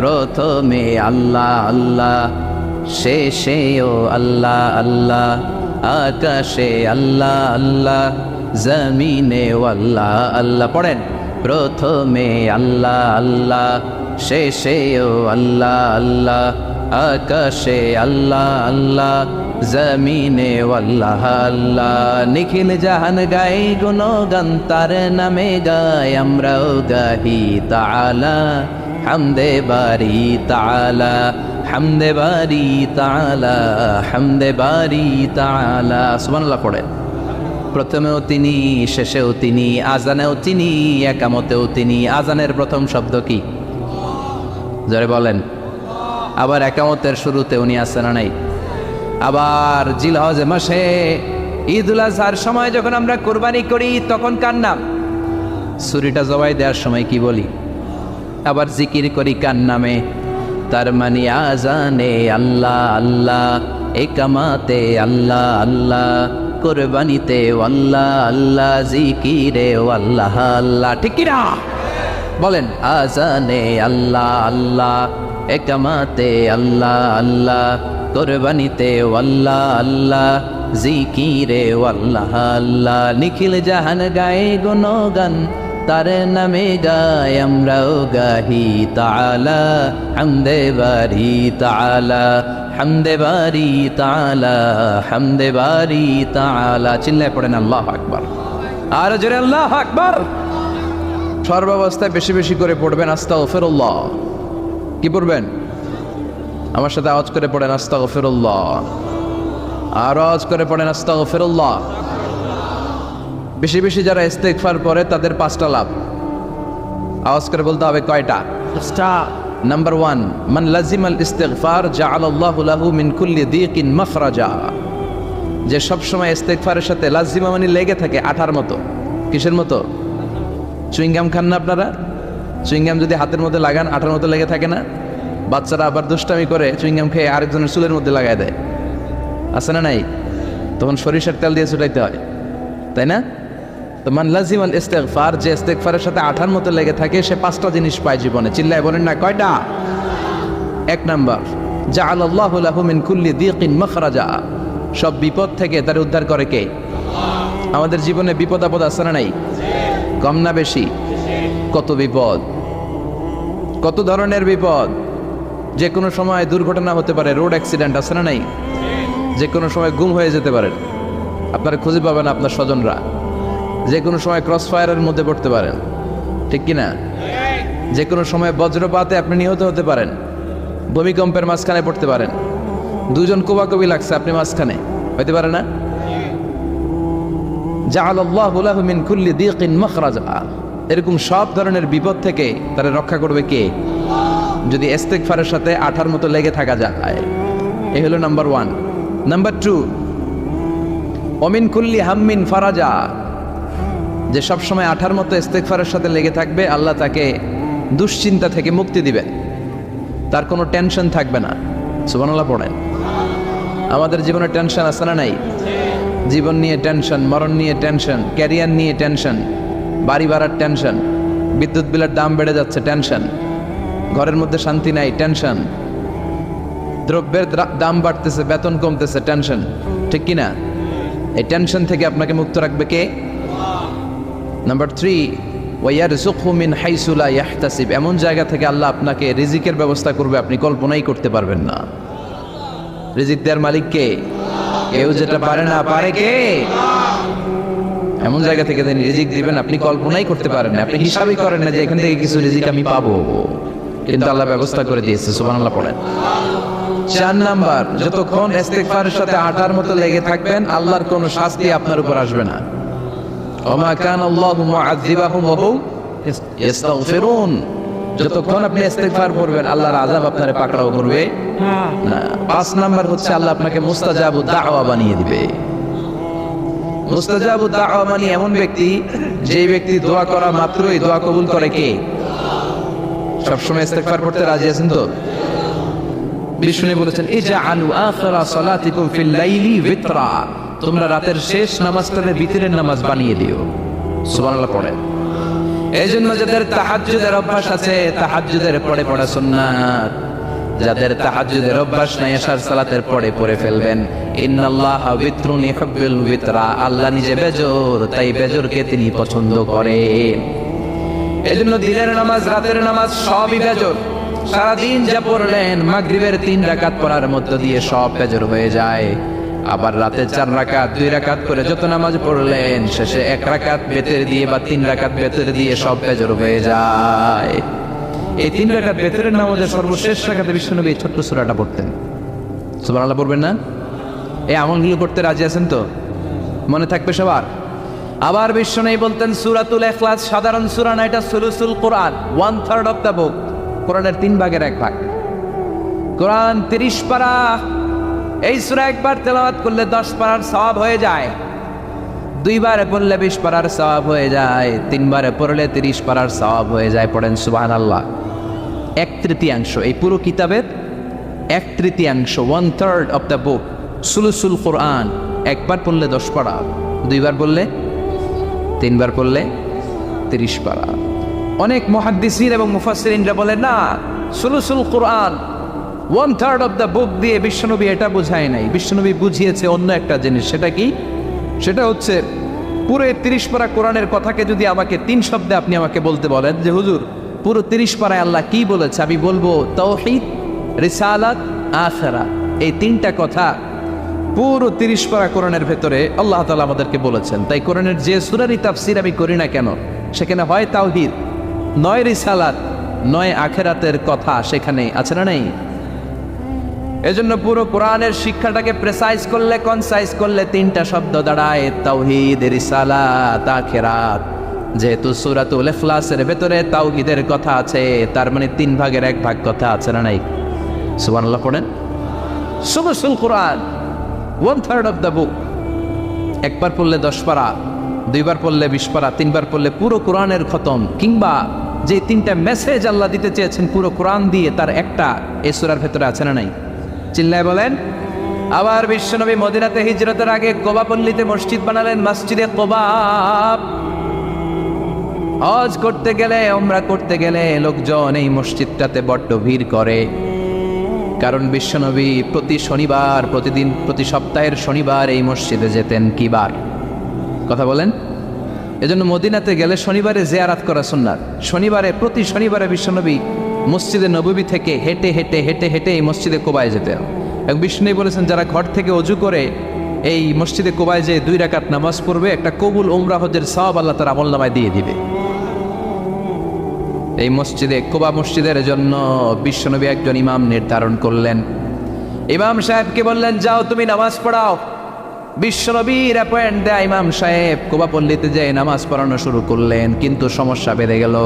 প্রথমে আল্লাহ আল্লাহ, শেষেও আল্লাহ আল্লাহ, আকাশে আল্লাহ আল্লাহ, জমিনে আল্লাহ আল্লাহ। পড়েন, প্রথমে আল্লাহ আল্লাহ, শেষেও আল্লাহ আল্লাহ, আকাশে আল্লাহ আল্লাহ, জমিনে আল্লাহ আল্লাহ। নিখিল জাহান গাই গুণগান, তার নামে গাই আমরাও গাহি তাআলা, হামদে বারি তাআলা, হামদে বারি তাআলা, হামদে বারি তাআলা। সুবহানাল্লাহ পড়েন। প্রথমেও তিনি, শেষেও তিনি, আজানেও তিনি, একামতেও তিনি। আজানের প্রথম শব্দ কি? জোরে বলেন। আবার একামতের শুরুতে উনি আছেন না নাই? আবার জিলহজ মাসে ঈদুল আজহার সময় যখন আমরা কোরবানি করি তখন কার নাম? ছুরিটা জবাই দেওয়ার সময় কি বলি? আবার জিকির করি কার নামে? তার মানে আজানে আল্লাহ আল্লাহ, একামাতে আল্লাহ আল্লাহ, কোরবানিতে আল্লাহ আল্লাহ, জিকিরে আল্লাহ আল্লাহ। ঠিক কি না? বলেন, আজানে আল্লাহ আল্লাহ, একামাতে আল্লাহ আল্লাহ, কোরবানিতে আল্লাহ আল্লাহ, জিকিরে আল্লাহ আল্লাহ। নিখিল জাহান গায়ে গুণগান, তার নামে গায় আমরাও গাহি তাআলা, হামদে বারি তাআলা, হামদে বারি তাআলা, হামদে বারি তাআলা। চিল্লায় পড়েন আল্লাহু আকবার। আর জোরে আল্লাহু আকবার। সর্বাবস্থায় বেশি বেশি করে পড়বেন আস্তাগফিরুল্লাহ। কি পড়বেন? আমার সাথে আওয়াজ করে পড়েন আস্তাগফিরুল্লাহ। আর আওয়াজ করে পড়েন আস্তাগফিরুল্লাহ। বেশি বেশি যারা ইস্তেগফার পড়ে তাদের 5টা লাভ। আওয়াজ করে বলতে হবে কয়টা? 5টা। নাম্বার 1, মান লাজিমাল ইস্তিগফার জাআলাল্লাহু লাহু মিন কুল্লি দীকিন মাখরাজা। যে সব সময় ইস্তেগফারের সাথে লাজিমা মানে লেগে থাকে, আঠার মতো। কিসের মতো? চুইংগাম খান না আপনারা? চুইংগাম যদি হাতের মধ্যে লাগান আঠার মতো লেগে থাকে না? বাচ্চারা আবার দুষ্টামি করে চুইংগাম খেয়ে আরেকজনের চুলের মধ্যে লাগায় দেয়, আছে না নাই? তখন সরিষার তেল দিয়ে ছুটাইতে হয়, তাই না? তো মান লাজিমাল ইস্তিগফার, যে ইস্তিগফারের সাথে আঠার মতো লেগে থাকে সে 5টা জিনিস পায় জীবনে। চিল্লায় বলেন না কয়টা? 1 নাম্বার, জাআলাল্লাহু লাহু মিন কুল্লি দীকিন মাখরাজা। সব বিপদ থেকে তার উদ্ধার করে কে? আমাদের জীবনে বিপদ আপদ আছে না নাই? কম না বেশি? কত বিপদ, কত ধরনের বিপদ। যে কোনো সময় দুর্ঘটনা হতে পারে, রোড অ্যাক্সিডেন্ট, আছে না নাই? যে কোনো সময় গুম হয়ে যেতে পারেন, আপনারা খুঁজে পাবেন আপনার স্বজনরা। যে কোনো সময় ক্রস ফায়ারের মধ্যে পড়তে পারেন, ঠিক কিনা? যে কোনো সময় বজ্রপাতে আপনি নিহত হতে পারেন, ভূমিকম্পের মাঝখানে পড়তে পারেন, দুজন কোবাকবি লাগছে, আপনি মাঝখানে, হইতে পারে না? জাআলাল্লাহু লাহু মিন কুল্লি দীকিন মাখরাজা। এরকম সব ধরনের বিপদ থেকে তারা রক্ষা করবে কে? যদি ইস্তিগফারের সাথে আঠার মতো লেগে থাকা যায়। এই হলো নাম্বার 1। নাম্বার 2, ওমিন কুল্লি হাম্মিন ফারাজা। যে সব সময় আঠার মতো ইস্তিগফারের সাথে লেগে থাকবে, আল্লাহ তাকে দুশ্চিন্তা থেকে মুক্তি দিবেন, তার কোনো টেনশন থাকবে না। সুবহানাল্লাহ পড়েন। আমাদের জীবনে টেনশন আছে না নাই? জীবন নিয়ে টেনশন, মরণ নিয়ে টেনশন, ক্যারিয়ার নিয়ে টেনশন, বাড়ি ভাড়ার টেনশন, বিদ্যুৎ বিলের দাম বেড়ে যাচ্ছে, টেনশন, ঘরের মধ্যে শান্তি নাই, টেনশন, দ্রব্যের দাম বাড়তেছে, বেতন কমতেছে, টেনশন, ঠিক কিনা? এই টেনশন থেকে আপনাকে মুক্ত রাখবে কে? নাম্বার 3, ওয়ায়ারযুকহু মিন হাইসু লা ইয়াহতাসিব। এমন জায়গা থেকে আল্লাহ আপনাকে রিজিকের ব্যবস্থা করবে আপনি কল্পনাই করতে পারবেন না। রিজিক দেওয়ার মালিক কে? কেউ যেটা পারে না, পারে কে? এমন জায়গা থেকে তিনি রিজিক দিবেন আপনি কল্পনাই করতে পারেন না। আপনি হিসাবই করেন না যে এখান থেকে কিছু রিজিক আমি পাবো, কিন্তু আল্লাহ ব্যবস্থা করে দিয়েছে। সুবহানাল্লাহ পড়েন। 4 নাম্বার, যতক্ষণ ইস্তিগফারের সাথে আঠার মতো লেগে থাকবেন আল্লাহর কোনো শাস্তি আপনার উপর আসবে না। ওমা কানা আল্লাহু মুআযযিবাহুম ওয়া হুম ইস্তাগফিরুন। যতক্ষণ আপনি ইস্তিগফার করবেন আল্লাহর আযাব আপনারে পাকড়াও করবে না। 5 নাম্বার হচ্ছে আল্লাহ আপনাকে মুস্তাজাবুদ দাওয়া বানিয়ে দিবে। মুস্তাজাবুদ দাওয়া মানে এমন ব্যক্তি, যে ব্যক্তি দোয়া করা মাত্রই দোয়া কবুল করে কে? সবসময় ইস্তিগফার করতে রাজি আছেন তো? বিষ্ণু বলেছেন, ইজআলু আখিরা সালাতিকুম ফিল লাইলি বিতরা। তোমরা রাতের শেষ নামাজটাকে বিতরের নামাজ বানিয়ে দিও। সুবহানাল্লাহ পড়েন। এই জন্য যাদের তাহাজ্জুদের অভ্যাস আছে, তাহাজ্জুদের পড়ে পড়া সুন্নাত। যাদের তাহাজ্জুদের অভ্যাস নাই, এশার সালাতের পড়ে ফেলবেন। ইন্নাল্লাহা বিত্রুন ইউহিব্বুল বিতরা, আল্লাহ নিজে বেজোর, তাই বেজোরকে তিনি পছন্দ করেন। এজন্য দিনের নামাজ, রাতের নামাজ সবই বেজোর। সারাদিন যা পড়লেন, মাগরিবের 3 রাকাত পড়ার মধ্য দিয়ে সব বেজোর হয়ে যায়। আবার রাতে 4 রাকাত, 2 রাকাত করে যত নামাজ পড়লেন, শেষে 1 রাকাত বেতের দিয়ে বা 3 রাকাত বেতের দিয়ে সব বেজোর হয়ে যায়। এই 3 রাকাত বেতের নামাজের সর্বশেষ রাকাতে বিশ্বনবী এই ছোট্ট সূরাটা পড়তেন। সুবহানাল্লাহ পড়বেন না? এই আমলগুলো করতে রাজি আছেন তো? মনে থাকবে সবার? আবার বিশ্বনবী বলতেন সূরাতুল ইখলাস সাধারণ সূরা না, এটা সুলুসুল কোরআন, 1/3 অফ দ্য বুক। কোরআনের 3 ভাগের 1 ভাগ। কোরআন 30 পারা। এই সূরা একবার তেলাওয়াত করলে 10 পারার সওয়াব হয়ে যায়। 2 বারে পড়লে 20 পারার সওয়াব হয়ে যায়। 3 বারে পড়লে 30 পারার সওয়াব হয়ে যায়। পড়েন সুবহানাল্লাহ। 1/3 এই পুরো কিতাবের 1/3, 1/3 অফ দ্য বুক সুলুসুল কোরআন। একবার পড়লে 10 পারা, 2 বার পড়লে, 3 বার পড়লে 30 পারা। অনেক মুহাদ্দিসিন এবং মুফাসসিরিনরা বলেন না, সুলুসুল কোরআন 1/3 অফ দ্য বুক দিয়ে বিশ্বনবী এটা বুঝায় নাই। বিশ্বনবী বুঝিয়েছে অন্য একটা জিনিস। সেটা কি? সেটা হচ্ছে পুরো 30 পারা কোরআনের কথাকে যদি আমাকে 3 শব্দে আপনি আমাকে বলতে বলেন যে হুজুর পুরো 30 পারায় আল্লাহ কি বলেছে, আমি বলবো তাওহীদ, রিসালাত, আখিরাত। এই 3টা কথা পুরো 30 পারা কোরআনের ভেতরে আল্লাহ তাআলা আমাদেরকে বলেছেন। তাই কোরআনের যে সূরারই তাফসীর আমি করি না কেন, সেখানে হয় তাওহীদ, নয় রিসালাত, নয় আখিরাতের কথা সেখানে আছে না নেই? এজন্য পুরো কোরআনের শিক্ষাটাকে প্রেসাইজ করলে, কনসাইজ করলে 3টা শব্দ দাঁড়ায়, তাওহীদ, রিসালাত, আখিরাত। যেহেতু সূরাতুল ইখলাসের ভেতরে তাওহীদের কথা আছে, তার মানে 3 ভাগের 1 ভাগ কথা আছে না নাই? সুবহানাল্লাহ পড়েন। সুলুসুল কোরআন 1/3 অফ দ্য বুক। একবার পড়লে 10 পারা, 2 বার পড়লে 20 পারা, 3 বার পড়লে পুরো কোরআনের খতম। কিংবা যে 3টা মেসেজ আল্লাহ দিতে চেয়েছেন পুরো কোরআন দিয়ে, তার একটা এই সূরার ভেতরে আছে না নাই? চিল্লায় বলেন। আবার বিশ্বনবী মদিনাতে হিজরতের আগে কোবা পল্লীতে মসজিদ বানালেন, মসজিদে কোবা। হজ করতে গেলে, উমরা করতে গেলে লোকজন এই মসজিদটাতে বড্ড ভিড় করে। কারণ বিশ্বনবী প্রতি শনিবার, প্রতিদিন, প্রতি সপ্তাহের শনিবার এই মসজিদে যেতেন। কি বার? কথা বলেন। এজন্য মদিনাতে গেলে শনিবারে জিয়ারাত করা সুন্নাত। শনিবারে, প্রতি শনিবারে বিশ্বনবী মসজিদে নববী থেকে হেঁটে হেঁটে হেঁটে হেঁটে এই মসজিদে কোবায় যেতেন। এবং বিষ্ণু বলেছেন যারা ঘর থেকে অজু করে এই মসজিদে কোবায় যে 2 রাকাত নামাজ পড়বে, একটা কবুল উমরা হজের সওয়াব আল্লাহ তার আমলনামায় দিয়ে দিবে। এই মসজিদে, কোবা মসজিদের জন্য বিশ্বনবী একজন ইমাম নির্ধারণ করলেন। ইমাম সাহেবকে বললেন যাও তুমি নামাজ পড়াও। বিশ্বনবীর অ্যাপয়েন্ট দেয়া ইমাম সাহেব কোবা পল্লীতে যেয়ে নামাজ পড়ানো শুরু করলেন। কিন্তু সমস্যা বেড়ে গেল।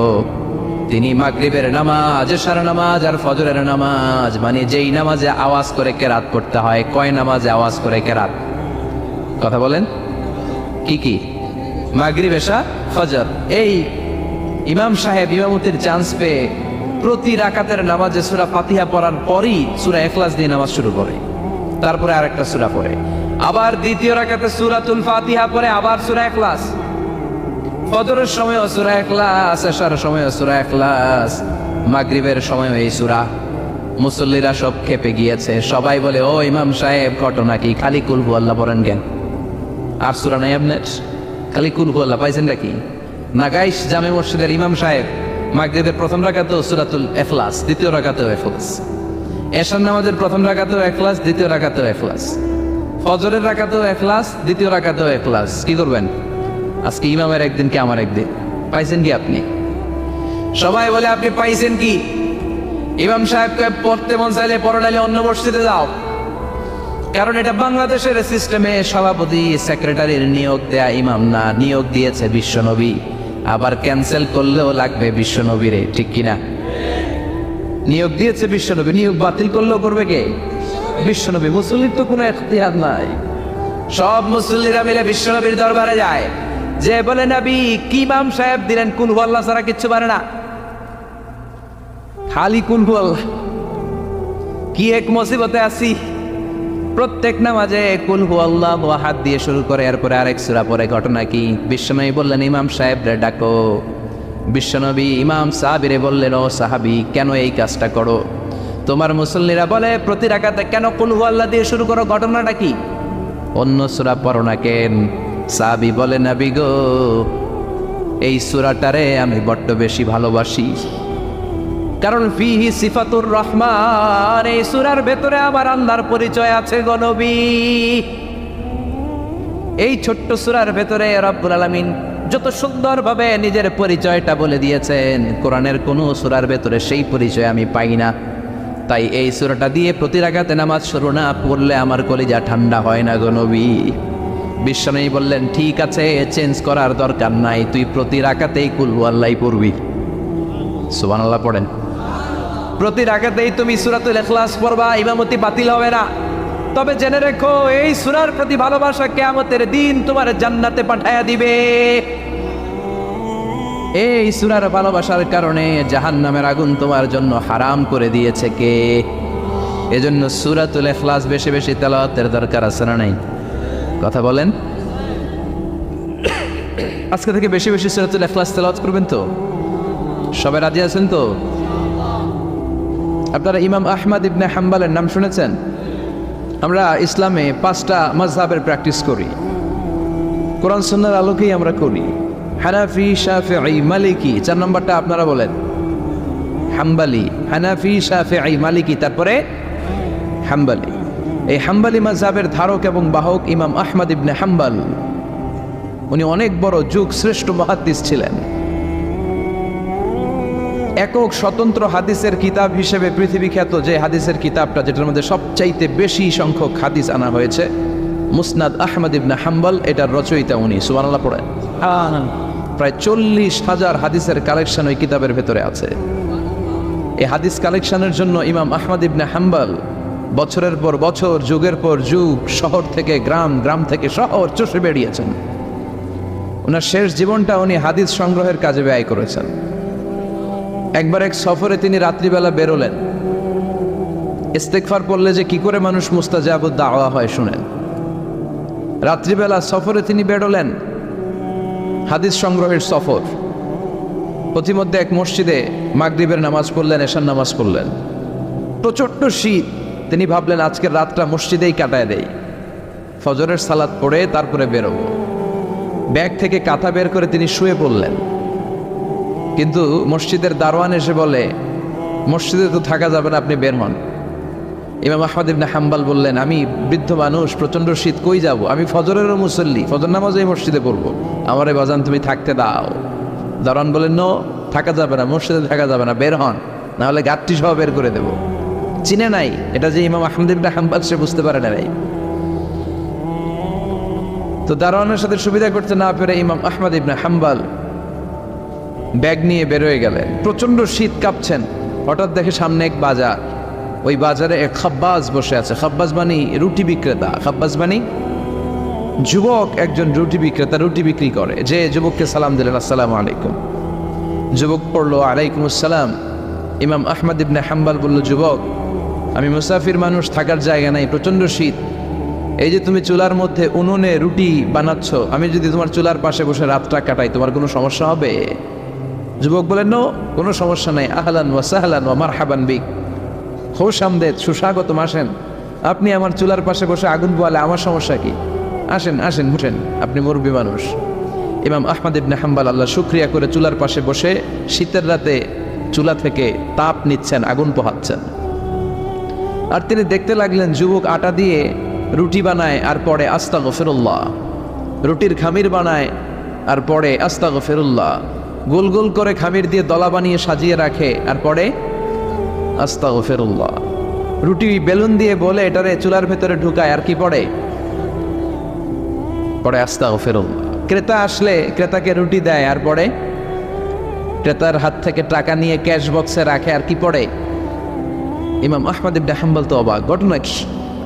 তিনি মাগরিবের নামাজ, এশার নামাজ আর ফজরের নামাজ, মানে যেই নামাজে আওয়াজ করে কেরাত পড়তে হয়, কয় নামাজে আওয়াজ করে কেরাত? কথা বলেন। কি কি? মাগরিব, এশা, ফজর। এই ইমাম সাহেব ইমামতির চান্স পেয়ে প্রতি রাকাতের নামাজে সূরা ফাতিহা পড়ার পরই সূরা ইখলাস দিয়ে নামাজ শুরু করে, তারপরে আরেকটা সূরা পড়ে, আবার দ্বিতীয় রাকাতে সূরাতুল ফাতিহা পড়ে, আবার সূরা ইখলাস। ফজরের সময়ও সূরা ইখলাস, এশার সময়ও সূরা ইখলাস, মাগরিবের সময়ও এই সূরা। মুসল্লিরা সব খেপে গিয়েছে। সবাই বলে ও ইমাম সাহেব ঘটনা কি? খালি কুল হুয়াল্লাহ পড়েন কেন? আর সূরা নাই আপনার? খালি কুল হুয়াল্লাহ পাইছেন নাকি? নাগাইশ জামে মসজিদের ইমাম সাহেব মাগরিবের প্রথম রাকাতেও সূরাতুল ইখলাস, দ্বিতীয় রাকাতেও ইখলাস, এশার নামাজের প্রথম রাকাতেও ইখলাস, দ্বিতীয় রাকাতেও ইখলাস, ফজরের রাকাতেও ইখলাস, দ্বিতীয় রাকাতেও ইখলাস। কি করবেন? আজকে ইমামের একদিন কি আমার একদিন। পাইছেন কি আপনি? সবাই বলে আপনি পাইছেন কি? ইমাম সাহেবকে পড়তে মন চাইলে পড়ো, নাইলে অন্য মসজিদে যাও। কারণ এটা বাংলাদেশের সিস্টেমে সভাপতি সেক্রেটারির নিয়োগ দেয়া ইমাম না, নিয়োগ দিয়েছে বিশ্বনবী। আবার ক্যান্সেল করলেও লাগবে বিশ্বনবীরে, ঠিক কিনা? নিয়োগ দিয়েছে বিশ্বনবী, নিয়োগ বাতিল করলেও করবে কে? বিশ্বনবী। মুসল্লির তো কোনো এখতিয়ার নাই। সব মুসল্লিরা মিলে বিশ্বনবীর দরবারে যায়, যে বলে নবী কি ইমাম সাহেব দিলেন, কুল হুয়াল্লাহ ছাড়া কিচ্ছু পারে না, খালি কুল হুয়াল্লাহ। কি এক মুসিবতে আছি, প্রত্যেক নামাজে কুল হুয়াল্লাহু আহাদ দিয়ে শুরু করে, এরপরে আরেক সূরা পড়ে। ঘটনা কি? বিশ্বনবী বললেন, ইমাম সাহেবরে ডাকো। বিশ্বনবী ইমাম সাহাবীরে বললেন, ও সাহাবী, কেন এই কাজটা করো? তোমার মুসল্লিরা বলে প্রতি রাকাতে কেন কুল হুয়াল্লাহ দিয়ে শুরু করো, ঘটনাটা কি? অন্য সূরা পড়ো না কেন? সাহাবী বলে, নবী গো, এই সূরাটারে আমি বড্ড বেশি ভালোবাসি, কারণ ফিহি সিফাতুর রহমান, এই সূরার ভেতরে আমার আল্লাহর পরিচয় আছে গো নবী। এই ছোট্ট সূরার ভেতরে রব্বুল আলামিন যত সুন্দরভাবে নিজের পরিচয়টা বলে দিয়েছেন, কোরআনের কোন সূরার ভেতরে সেই পরিচয় আমি পাই না। তাই এই সূরাটা দিয়ে প্রতি রাকাতে নামাজ শুরু না পড়লে আমার কলিজা ঠান্ডা হয় না গো নবী। বিশ্বনবী বললেন, ঠিক আছে, চেঞ্জ করার দরকার নাই, তুই প্রতি রাকাতেই কুল হুয়াল্লাহ পড়বি। সুবহানাল্লাহ পড়েন। প্রতি রাকাতেই তুমি সূরাতুল ইখলাস পড়বা, ইমামতি বাতিল হবে না। তবে জেনে রেখো, এই সূরার প্রতি ভালোবাসা কিয়ামতের দিন তোমার জান্নাতে পাঠায়া দিবে। এই সূরার ভালোবাসার কারণে জাহান্নামের আগুন তোমার জন্য হারাম করে দিয়েছে কে? এজন্য সূরাতুল ইখলাস বেশি বেশি তেলাওয়াতের দরকার আছে না নাই? কথা বলেন। আজকে থেকে বেশি বেশি সূরাতুল ইখলাস তেলাওয়াত করবেন তো? সবাই রাজি আছেন তো? আপনারা ইমাম আহমদ ইবনে হাম্বলের নাম শুনেছেন? আমরা ইসলামে 5টা মাযহাবের প্র্যাকটিস করি, কোরআন সুন্নাহর আলোকেই আমরা করি। হানাফি, শাফিঈ, মালিকি। 4 নম্বরটা আপনারা বলেন। হাম্বলি, হানাফি, শাফিঈ, মালিকি, তারপরে হাম্বলি। এই হাম্বলি মাযহাবের ধারক এবং বাহক ইমাম আহমদ ইবনে হাম্বল। উনি অনেক বড় যুগ শ্রেষ্ঠ মুহাদ্দিস ছিলেন। একক স্বতন্ত্র হাদিসের কিতাব হিসেবে পৃথিবী খ্যাত যে হাদিসের কিতাবটা, যেটার মধ্যে সবচাইতে বেশি সংখ্যক হাদিস আনা হয়েছে, মুসনাদ আহমদ ইবনে হাম্বল, এটার রচয়িতা উনি। সুবহানাল্লাহ পড়েন। প্রায় 40,000 হাদিসের কালেকশন ওই কিতাবের ভেতরে আছে। এই হাদিস কালেকশনের জন্য ইমাম আহমদ ইবনে হাম্বল বছরের পর বছর, যুগের পর যুগ, শহর থেকে গ্রাম, গ্রাম থেকে শহর চষে বেরিয়েছেন। ওনার শেষ জীবনটা উনি হাদিস সংগ্রহের কাজে ব্যয় করেছেন। একবার এক সফরে তিনি রাত্রিবেলা বেরোলেন। ইস্তেগফার পড়লে যে কি করে মানুষ মুস্তাজাবুদ দাওয়া হয় শুনেন। রাত্রিবেলা সফরে তিনি বেরোলেন, হাদিস সংগ্রহের সফর। প্রতিমধ্যে এক মসজিদে মাগরিবের নামাজ পড়লেন, এশার নামাজ পড়লেন। প্রচণ্ড শীত। তিনি ভাবলেন আজকের রাতটা মসজিদেই কাটায় দেই, ফজরের সালাত পড়ে তারপরে বেরোবো। ব্যাগ থেকে কাঁথা বের করে তিনি শুয়ে পড়লেন। কিন্তু মসজিদের দারোয়ান এসে বলে, মসজিদে তো থাকা যাবে না, আপনি বের হন। ইমাম আহমদ ইবনে হাম্বল বললেন, আমি বৃদ্ধ মানুষ, প্রচণ্ড শীত, কই যাব? আমি ফজরেরও মুসল্লি, ফজর নামাজে এই মসজিদে পড়বো, আমারে বাজান তুমি থাকতে দাও। দারোয়ান বললেন, নো, থাকা যাবে না, মসজিদে থাকা যাবে না, বের হন, নাহলে গাঁটটি সহ বের করে দেব। চিনে নাই এটা যে ইমাম আহমদ ইবনে হাম্বল, সে বুঝতে পারে না ভাই। তো দারোয়ানের সাথে সুবিধা করতে না পেরে ইমাম আহমদ ইবনে হাম্বল ব্যাগ নিয়ে বেরোয় গেলেন। প্রচণ্ড শীত, কাঁপছেন। হঠাৎ দেখে সামনে এক বাজার। ওই বাজারে এক খাব্বাজ বসে আছে। খাব্বাজ মানে রুটি বিক্রেতা। খাব্বাজ মানে যুবক, একজন রুটি বিক্রেতা, রুটি বিক্রি করে। যে যুবককে সালাম দিলেন, আসসালামু আলাইকুম। যুবক পড়লো, আলাইকুম আসসালাম। ইমাম আহমদ ইবনে হাম্বল বলল, যুবক, আমি মুসাফির মানুষ, থাকার জায়গা নাই, প্রচণ্ড শীত। এই যে তুমি চুলার মধ্যে উনুনে রুটি বানাচ্ছ, আমি যদি তোমার চুলার পাশে বসে রাতটা কাটাই, তোমার কোনো সমস্যা হবে? যুবক বলেন, নো, কোনো সমস্যা নাই। আহলান ওয়া সাহলান ওয়া মারহাবান বিক, খোশ আমদেদ, সুস্বাগতম, আসেন। আপনি আমার চুলার পাশে বসে আগুন পোয়ালে আমার সমস্যা কি? আসেন, আসেন, উঠেন, আপনি মুরব্বী মানুষ। ইমাম আহমদ ইবনে হাম্বল আল্লাহ শুকরিয়া করে চুলার পাশে বসে শীতের রাতে চুলা থেকে তাপ নিচ্ছেন, আগুন পোহাচ্ছেন। আর তিনি দেখতে লাগলেন যুবক আটা দিয়ে রুটি বানায় আর পরে আস্তাগফিরুল্লাহ, রুটির খামির বানায় আর পরে আস্তাগফিরুল্লাহ, গোল গোল করে খামির দিয়ে দলা বানিয়ে সাজিয়ে রাখে আর পরে আস্তাগফিরুল্লাহ, রুটি বেলুন দিয়ে বলে এটারে চুলার ভেতরে ঢুকায় আর কি পড়ে আস্তাগফিরুল্লাহ। ক্রেতা আসলে ক্রেতাকে রুটি দেয় আর পরে ক্রেতার হাত থেকে টাকা নিয়ে ক্যাশ বক্সে রাখে আর কি পড়ে। ইমাম আহমদ ইবনে হাম্বল তো অবাক। ঘটনা কি?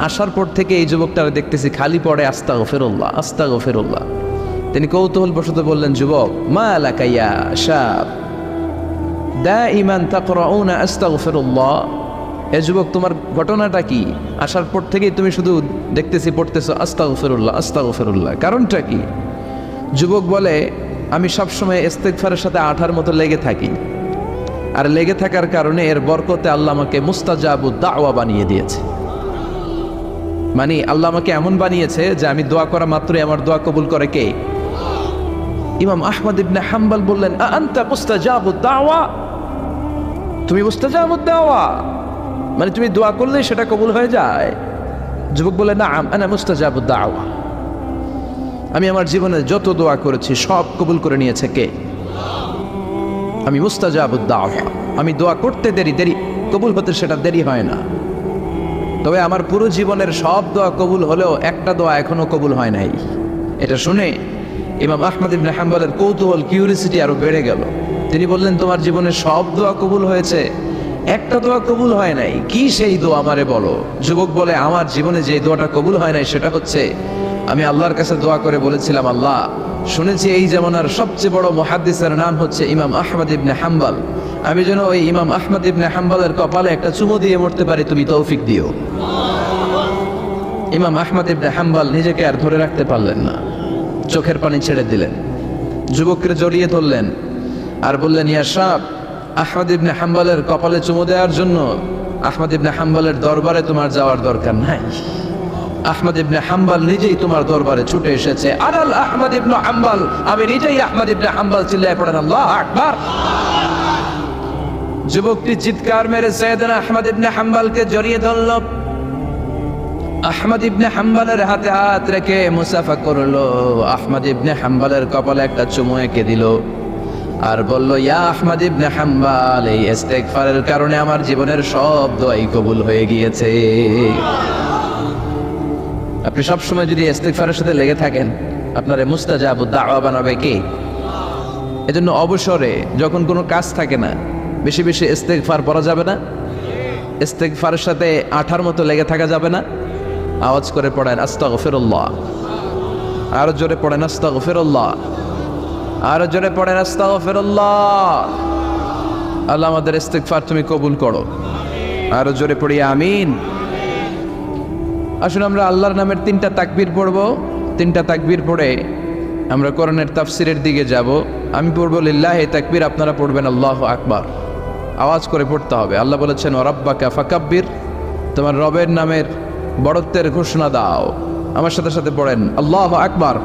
আসার পর থেকে এই যুবকটারে দেখতেছি খালি পড়ে আস্তাগফিরুল্লাহ, আস্তাগফিরুল্লাহ। তিনি কৌতূহল বশত বললেন, যুবক, মা লাকা ইয়া শাব দাইমান তাকরাউনা আস্তাগফিরুল্লাহ, এ যুবক, তোমার ঘটনাটা কি? আসার পর থেকেই তুমি শুধু দেখতেছি পড়তেছো আস্তাগফিরুল্লাহ আস্তাগফিরুল্লাহ। কারণটা কি? যুবক বলে, আমি সবসময় ইস্তেগফারের সাথে আঠার মতো লেগে থাকি, আর লেগে থাকার কারণে এর বরকতে আল্লাহ আমাকে মুস্তাজাবুদ দাওয়া বানিয়ে দিয়েছে। মানে আল্লাহ আমাকে এমন বানিয়েছে যে আমি দোয়া করা মাত্রই আমার দোয়া কবুল করে কে? ইমাম আহমদ ইবনে হাম্বল বললেন, আনতা মুস্তাজাবুদ দাওয়া, তুমি মুস্তাজাবুদ দাওয়া, মানে তুমি দোয়া করলে সেটা কবুল হয়ে যায়? যুবক বলে, না আনা মুস্তাজাবুদ দাওয়া, আমি আমার জীবনে যত দোয়া করেছি সব কবুল করে নিয়েছে কে? আমি মুস্তাজাবুদ দাওয়া, আমি দোয়া করতে দেরি কবুল হতে সেটা দেরি হয় না। তবে আমার পুরো জীবনের সব দোয়া কবুল হলেও একটা দোয়া এখনো কবুল হয় নাই। এটা শুনে ইমাম আহমদ ইবনে হাম্বলের কৌতূহল, কিউরিসিটি আরো বেড়ে গেল। তিনি বললেন, তোমার জীবনে সব দোয়া কবুল হয়েছে, একটা দোয়া কবুল হয় নাই, কি সেই দোয়া আমারে বলো? যুবক বলে, আমার জীবনে যে দোয়াটা কবুল হয় নাই সেটা হচ্ছে, আমি আল্লাহর কাছে দোয়া করে বলেছিলাম, আল্লাহ শুনেছি এই জামানার সবচেয়ে বড় মুহাদ্দিসের নাম হচ্ছে ইমাম আহমদ ইবনে হাম্বল, আমি যেন ওই ইমাম আহমদ ইবনে হাম্বলের কপালে একটা চুমু দিয়ে মরতে পারি, তুমি তৌফিক দিও। ইমাম আহমদ ইবনে হাম্বল নিজেকে আর ধরে রাখতে পারলেন না, চোখের পানি ছেড়ে দিলেন, যুবককে জড়িয়ে ধরলেন আর বললেন, ইয়া শাব, আহমদ ইবনে হাম্বলের কপালে চুমু দেওয়ার জন্য আহমদ ইবনে হাম্বলের দরবারে তোমার যাওয়ার দরকার নাই, আহমদ ইবনে হাম্বল নিজেই তোমার দরবারে ছুটে এসেছে। আনাল আহমদ ইবনে হাম্বল, আমি নিজেই আহমদ ইবনে হাম্বল। চিল্লায় পড়েন আল্লাহু আকবার। যুবকটি চিৎকার মেরে সাইয়েদনা আহমদ ইবনে হাম্বলকে জড়িয়ে ধরল, আহমদ ইবনে হাম্বলের হাতে হাত রেখে মুসাফা করলো, আহমদ ইবনে হাম্বলের কপালে একটা চুমু এঁকে দিল আর বলল, ইয়া আহমদ ইবনে হাম্বল, এই ইস্তেগফারের কারণে আমার জীবনের সব দোয়াই কবুল হয়ে গিয়েছে। আপনি সবসময় যদি ইস্তেগফারের সাথে লেগে থাকেন, আপনার মুস্তাজাবুদ দাওয়া বানাবে কে? এজন্য অবসরে যখন কোনো কাজ থাকে না, বেশি বেশি ইস্তেগফার পড়া যাবে না, ইস্তেগফারের সাথে আঠার মতো লেগে থাকা যাবে না। আওয়াজ করে পড়েন আস্তাগফিরুল্লাহ, আরো জোরে পড়েন আস্তাগফিরুল্লাহ, আরো জোরে পড়েন আস্তাগফিরুল্লাহ। আল্লাহ আমাদের ইস্তেগফার তুমি কবুল করো, আরো জোরে পড়ি আমিন। আসলে আমরা আল্লাহর নামের 3টা তাকবীর পড়বো, 3টা তাকবীর পড়ে আমরা কোরআনের তাফসিরের দিকে যাব। আমি পড়বো লিল্লাহি তাকবীর, আপনারা পড়বেন আল্লাহু আকবার। আওয়াজ করে পড়তে হবে। আল্লাহ বলেছেন, ওয়া রাব্বাকা ফাকাব্বির, তোমার রবের নামের বড়ত্বের ঘোষণা দাও। আমার সাথে সাথে পড়েন আল্লাহু আকবার,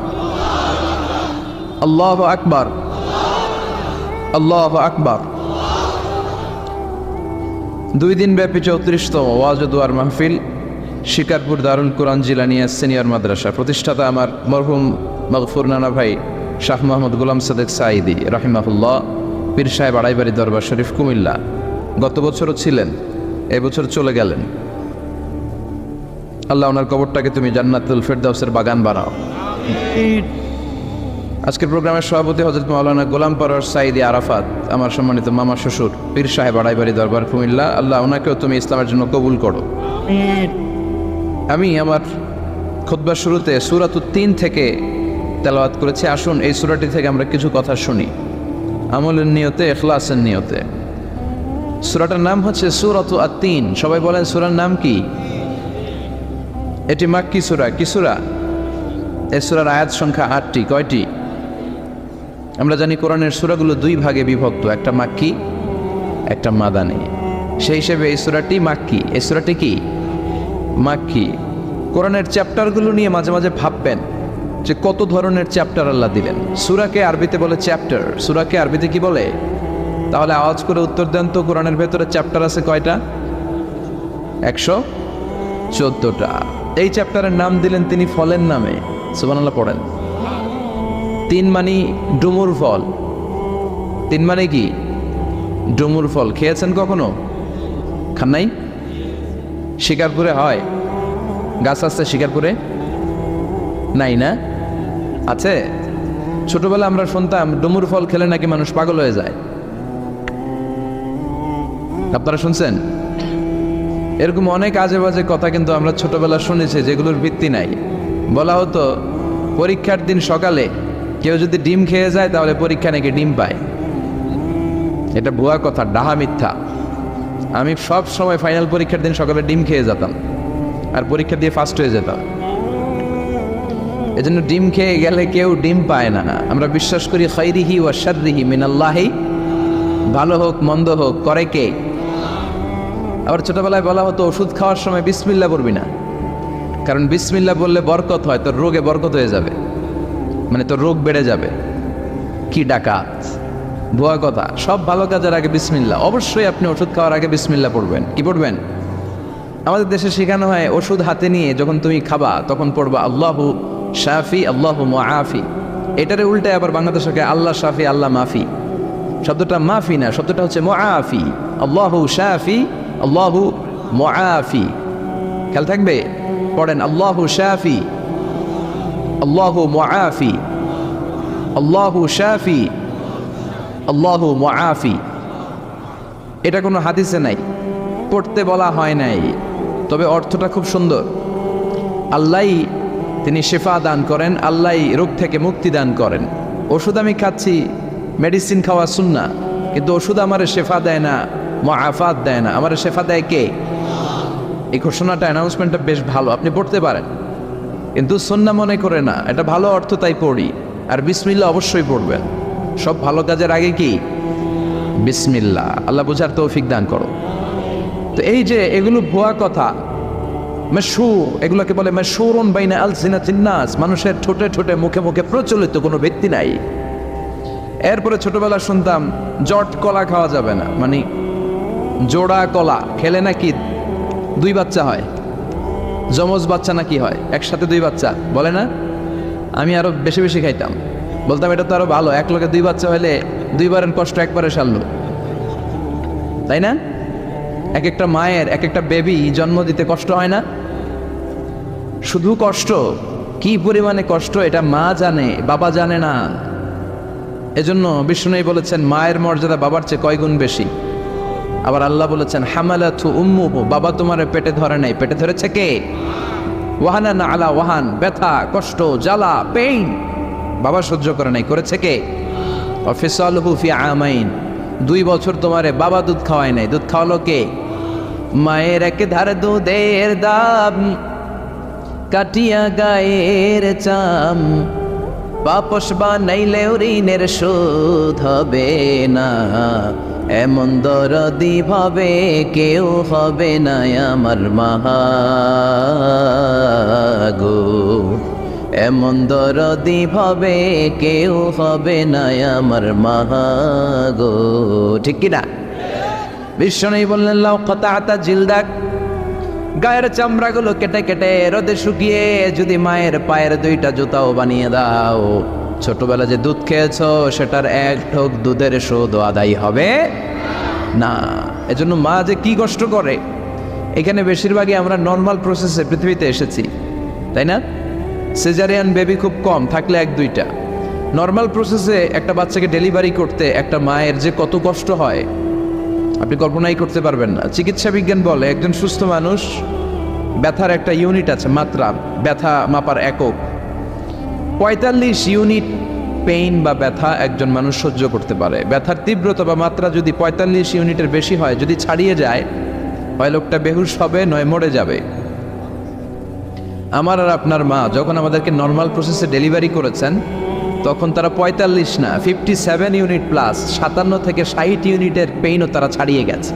আল্লাহু আকবার, আল্লাহু আকবার। 2 দিন ব্যাপী 34তম ওয়াজ ও দুয়ার মাহফিল, শিকারপুর দারুল কোরআন জিলানিয়া সিনিয়র মাদ্রাসা, প্রতিষ্ঠাতা আমার মরহুম মাগফুর নানা ভাই শাহ মোহাম্মদ গোলাম সাদেক সাঈদী রাহিমাহুল্লাহ, পীর সাহেব আড়াইবাড়ি দরবার শরীফ, কুমিল্লা। গত বছরও ছিলেন, এবছর চলে গেলেন। আল্লাহ ওনার কবরটাকে তুমি জান্নাতুল ফেরদাউসের বাগান বানাও। আজকের প্রোগ্রামের সভাপতি হযরত মাওলানা গোলাম পরওয়ার সাঈদী আরাফাত, আমার সম্মানিত মামা শ্বশুর, পীর সাহেব আড়াইবাড়ি দরবার কুমিল্লা। আল্লাহ ওনাকেও তুমি ইসলামের জন্য কবুল করো। আমি আমার খুতবার শুরুতে সূরাতুত তিন থেকে তেলাওয়াত করেছি। আসুন এই সূরাটি থেকে আমরা কিছু কথা শুনি, আমলের নিয়তে, ইখলাসের নিয়তে। সূরাটার নাম হচ্ছে সূরাতু আত-তিন। সবাই বলেন সূরার নাম কি? এটি মাক্কি সূরা। কি সূরা? এই সূরার আয়াত সংখ্যা 8টি। কয়টি? আমরা জানি কোরআনের সূরাগুলো 2 ভাগে বিভক্ত, একটা মাক্কি, একটা মাদানী। সেই হিসেবে এই সূরাটি মাক্কি। এই সূরাটি কি? মাক্কি। কোরআনের চ্যাপ্টারগুলো নিয়ে মাঝে মাঝে ভাববেন যে কত ধরনের চ্যাপ্টার আল্লাহ দিলেন। সূরাকে আরবিতে বলে চ্যাপ্টার। সূরাকে আরবিতে কি বলে? তাহলে আওয়াজ করে উত্তর দেন তো, কোরআনের ভেতরে চ্যাপ্টার আছে কয়টা? 114টা। এই চ্যাপ্টারের নাম দিলেন তিনি ফলের নামে। সুবহানাল্লাহ পড়েন। 3 মানে ডুমুর ফল। 3 মানে কি? ডুমুর ফল। খেয়েছেন কখনো? খান নাই? শিকারপুরে হয়? গাছ আছে শিকারপুরে? নাই না? আছে? ছোটবেলা আমরা শুনতাম ডুমুর ফল খেলে নাকি মানুষ পাগল হয়ে যায়। আপনারা শুনছেন? এরকম অনেক আজে বাজে কথা কিন্তু আমরা ছোটবেলা শুনেছি, যেগুলোর ভিত্তি নাই। বলা হতো পরীক্ষার দিন সকালে কেউ যদি ডিম খেয়ে যায় তাহলে পরীক্ষা নাকি ডিম পায়। এটা ভুয়া কথা, ডাহা মিথ্যা। আমি সব সময় ফাইনাল পরীক্ষার দিন সকালে ডিম খেয়ে যেতাম। আর পরীক্ষা দিয়ে ফার্স্ট হয়ে যেতাম। এজন্য ডিম খেয়ে গেলে কেউ ডিম পায় না। আমরা বিশ্বাস করি খাইরিহি ওয়া শাররিহি মিনাল্লাহি, ভালো হোক মন্দ হোক করে কে? আবার ছোটবেলায় বলা হতো ওষুধ খাওয়ার সময় বিসমিল্লাহ বলবি না, কারণ বিসমিল্লাহ বললে বরকত হয়, তোর রোগে বরকত হয়ে যাবে, মানে তোর রোগ বেড়ে যাবে। কি ডাকাত, ভুয়া কথা। সব ভালো কাজের আগে বিসমিল্লাহ। অবশ্যই আপনি ওষুধ খাওয়ার আগে বিসমিল্লাহ পড়বেন। কি পড়বেন? আমাদের দেশে শেখানো হয় ওষুধ হাতে নিয়ে যখন তুমি খাবা তখন পড়বা আল্লাহু শাফি আল্লাহু মুআফি। এটারে উল্টায় আবার বাংলাদেশকে আল্লাহ শাফি আল্লাহ মাফি। শব্দটা মাফি না, শব্দটা হচ্ছে মুআফি। আল্লাহু শাফি আল্লাহু মুআফি। খেয়াল থাকবে, পড়েন আল্লাহু শাফি আল্লাহু মুআফি, আল্লাহু শাফি আল্লাহু মুআফি। এটা কোনো হাদিসে নাই, পড়তে বলা হয় নাই, তবে অর্থটা খুব সুন্দর। আল্লাহই তিনি শেফা দান করেন, আল্লাহই রোগ থেকে মুক্তি দান করেন। ওষুধ আমি খাচ্ছি, মেডিসিন খাওয়া সুন্নাহ, কিন্তু ওষুধ আমারে শেফা দেয় না, মুআফাত দেয় না। আমারে শেফা দেয় কে? এই ঘোষণাটা, অ্যানাউন্সমেন্টটা বেশ ভালো, আপনি পড়তে পারেন, কিন্তু সুন্নাহ মনে করে না। এটা ভালো অর্থ, তাই পড়ি। আর বিসমিল্লাহ অবশ্যই পড়বেন। সব ভালো কাজের আগে কি? বিসমিল্লাহ। আল্লাহ বুঝার তৌফিক দান করো। তো এই যে এগুলো ভুয়া কথা, মাশহুর, এগুলোকে বলে মাশহুরুন বাইনা আলসিনাতিন নাস, মানুষের ঠোঁটে ঠোঁটে মুখে মুখে প্রচলিত, কোনো ব্যক্তি নাই। এরপরে ছোটবেলা শুনতাম জট কলা খাওয়া যাবে না, মানে জোড়া কলা খেলে নাকি 2 বাচ্চা হয়, যমজ বাচ্চা নাকি হয়, একসাথে 2 বাচ্চা বলে না। আমি আরো বেশি বেশি খাইতাম, বলতাম এটা তো আরো ভালো, এক লোকে 2 বাচ্চা হলে 2 বারের কষ্ট একবারে সারল, তাই না? এক একটা মায়ের এক একটা বেবি জন্ম দিতে কষ্ট হয় না? শুধু কষ্ট, কি পরিমাণে কষ্ট এটা মা জানে, বাবা জানে না। এজন্য বিষ্ণু বলেছেন মায়ের মর্যাদা বাবার চেয়ে কয় গুণ বেশি। আবার আল্লাহ বলেছেন হামালাতু উম্মুহু, বাবা তোমার পেটে ধরে নাই, পেটে ধরেছে কে? ওয়াহানান আলা ওয়াহান, ব্যথা কষ্ট জ্বালা পেইন বাবা সহ্য করে নাই, করেছে কে? ওয়াফিসালুহু ফি আমাইন, 2 বছর তোমারে বাবা দুধ খাওয়ায় নাই, দুধ খাওয়ালো কে? মায়ের এক ধার দুধের দাম কাটিয়া গায়ের চাম, বাপস বানাইলে ঋণের শোধ হবে না, এমন দরদি ভাবে কেউ হবে না আমার মাহা গো, এমন দরদি ভাবে কেউ হবে না আমার মাহা গো। ঠিক কিনা? বিষ্ণু বললেন লাউ কাতাতা জিলদাক, গায়ের চামড়াগুলো কেটে কেটে রোদে শুকিয়ে যদি মায়ের পায়ের 2টা জুতাও বানিয়ে দাও, ছোটবেলা যে দুধ খেয়েছো সেটার 1 ঢোক দুধের শোধ আদায় হবে না। এজন্য মা যে কি কষ্ট করে, এখানে বেশিরভাগই আমরা নর্মাল প্রসেসে পৃথিবীতে এসেছি, তাই না? সিজারিয়ান বেবি খুব কম, থাকলে 1-2টা। নর্মাল প্রসেসে একটা বাচ্চাকে ডেলিভারি করতে একটা মায়ের যে কত কষ্ট হয় আপনি কল্পনাই করতে পারবেন না। চিকিৎসা বিজ্ঞান বলে একজন সুস্থ মানুষ, ব্যথার একটা ইউনিট আছে, মাত্রা, ব্যথা মাপার একক, 45 ইউনিট পেইন বা ব্যথা একজন মানুষ সহ্য করতে পারে। ব্যথার তীব্রতা বা মাত্রা যদি 45 ইউনিটের বেশি হয়, যদি ছাড়িয়ে যায়, হয় লোকটা বেহুশ হবে, নয় মরে যাবে। আমার আর আপনার মা যখন আমাদেরকে নর্মাল প্রসেসে ডেলিভারি করেছেন, তখন তারা 45 না 57 ইউনিট প্লাস 57 থেকে 60 ইউনিটের পেইনও তারা ছাড়িয়ে গেছে।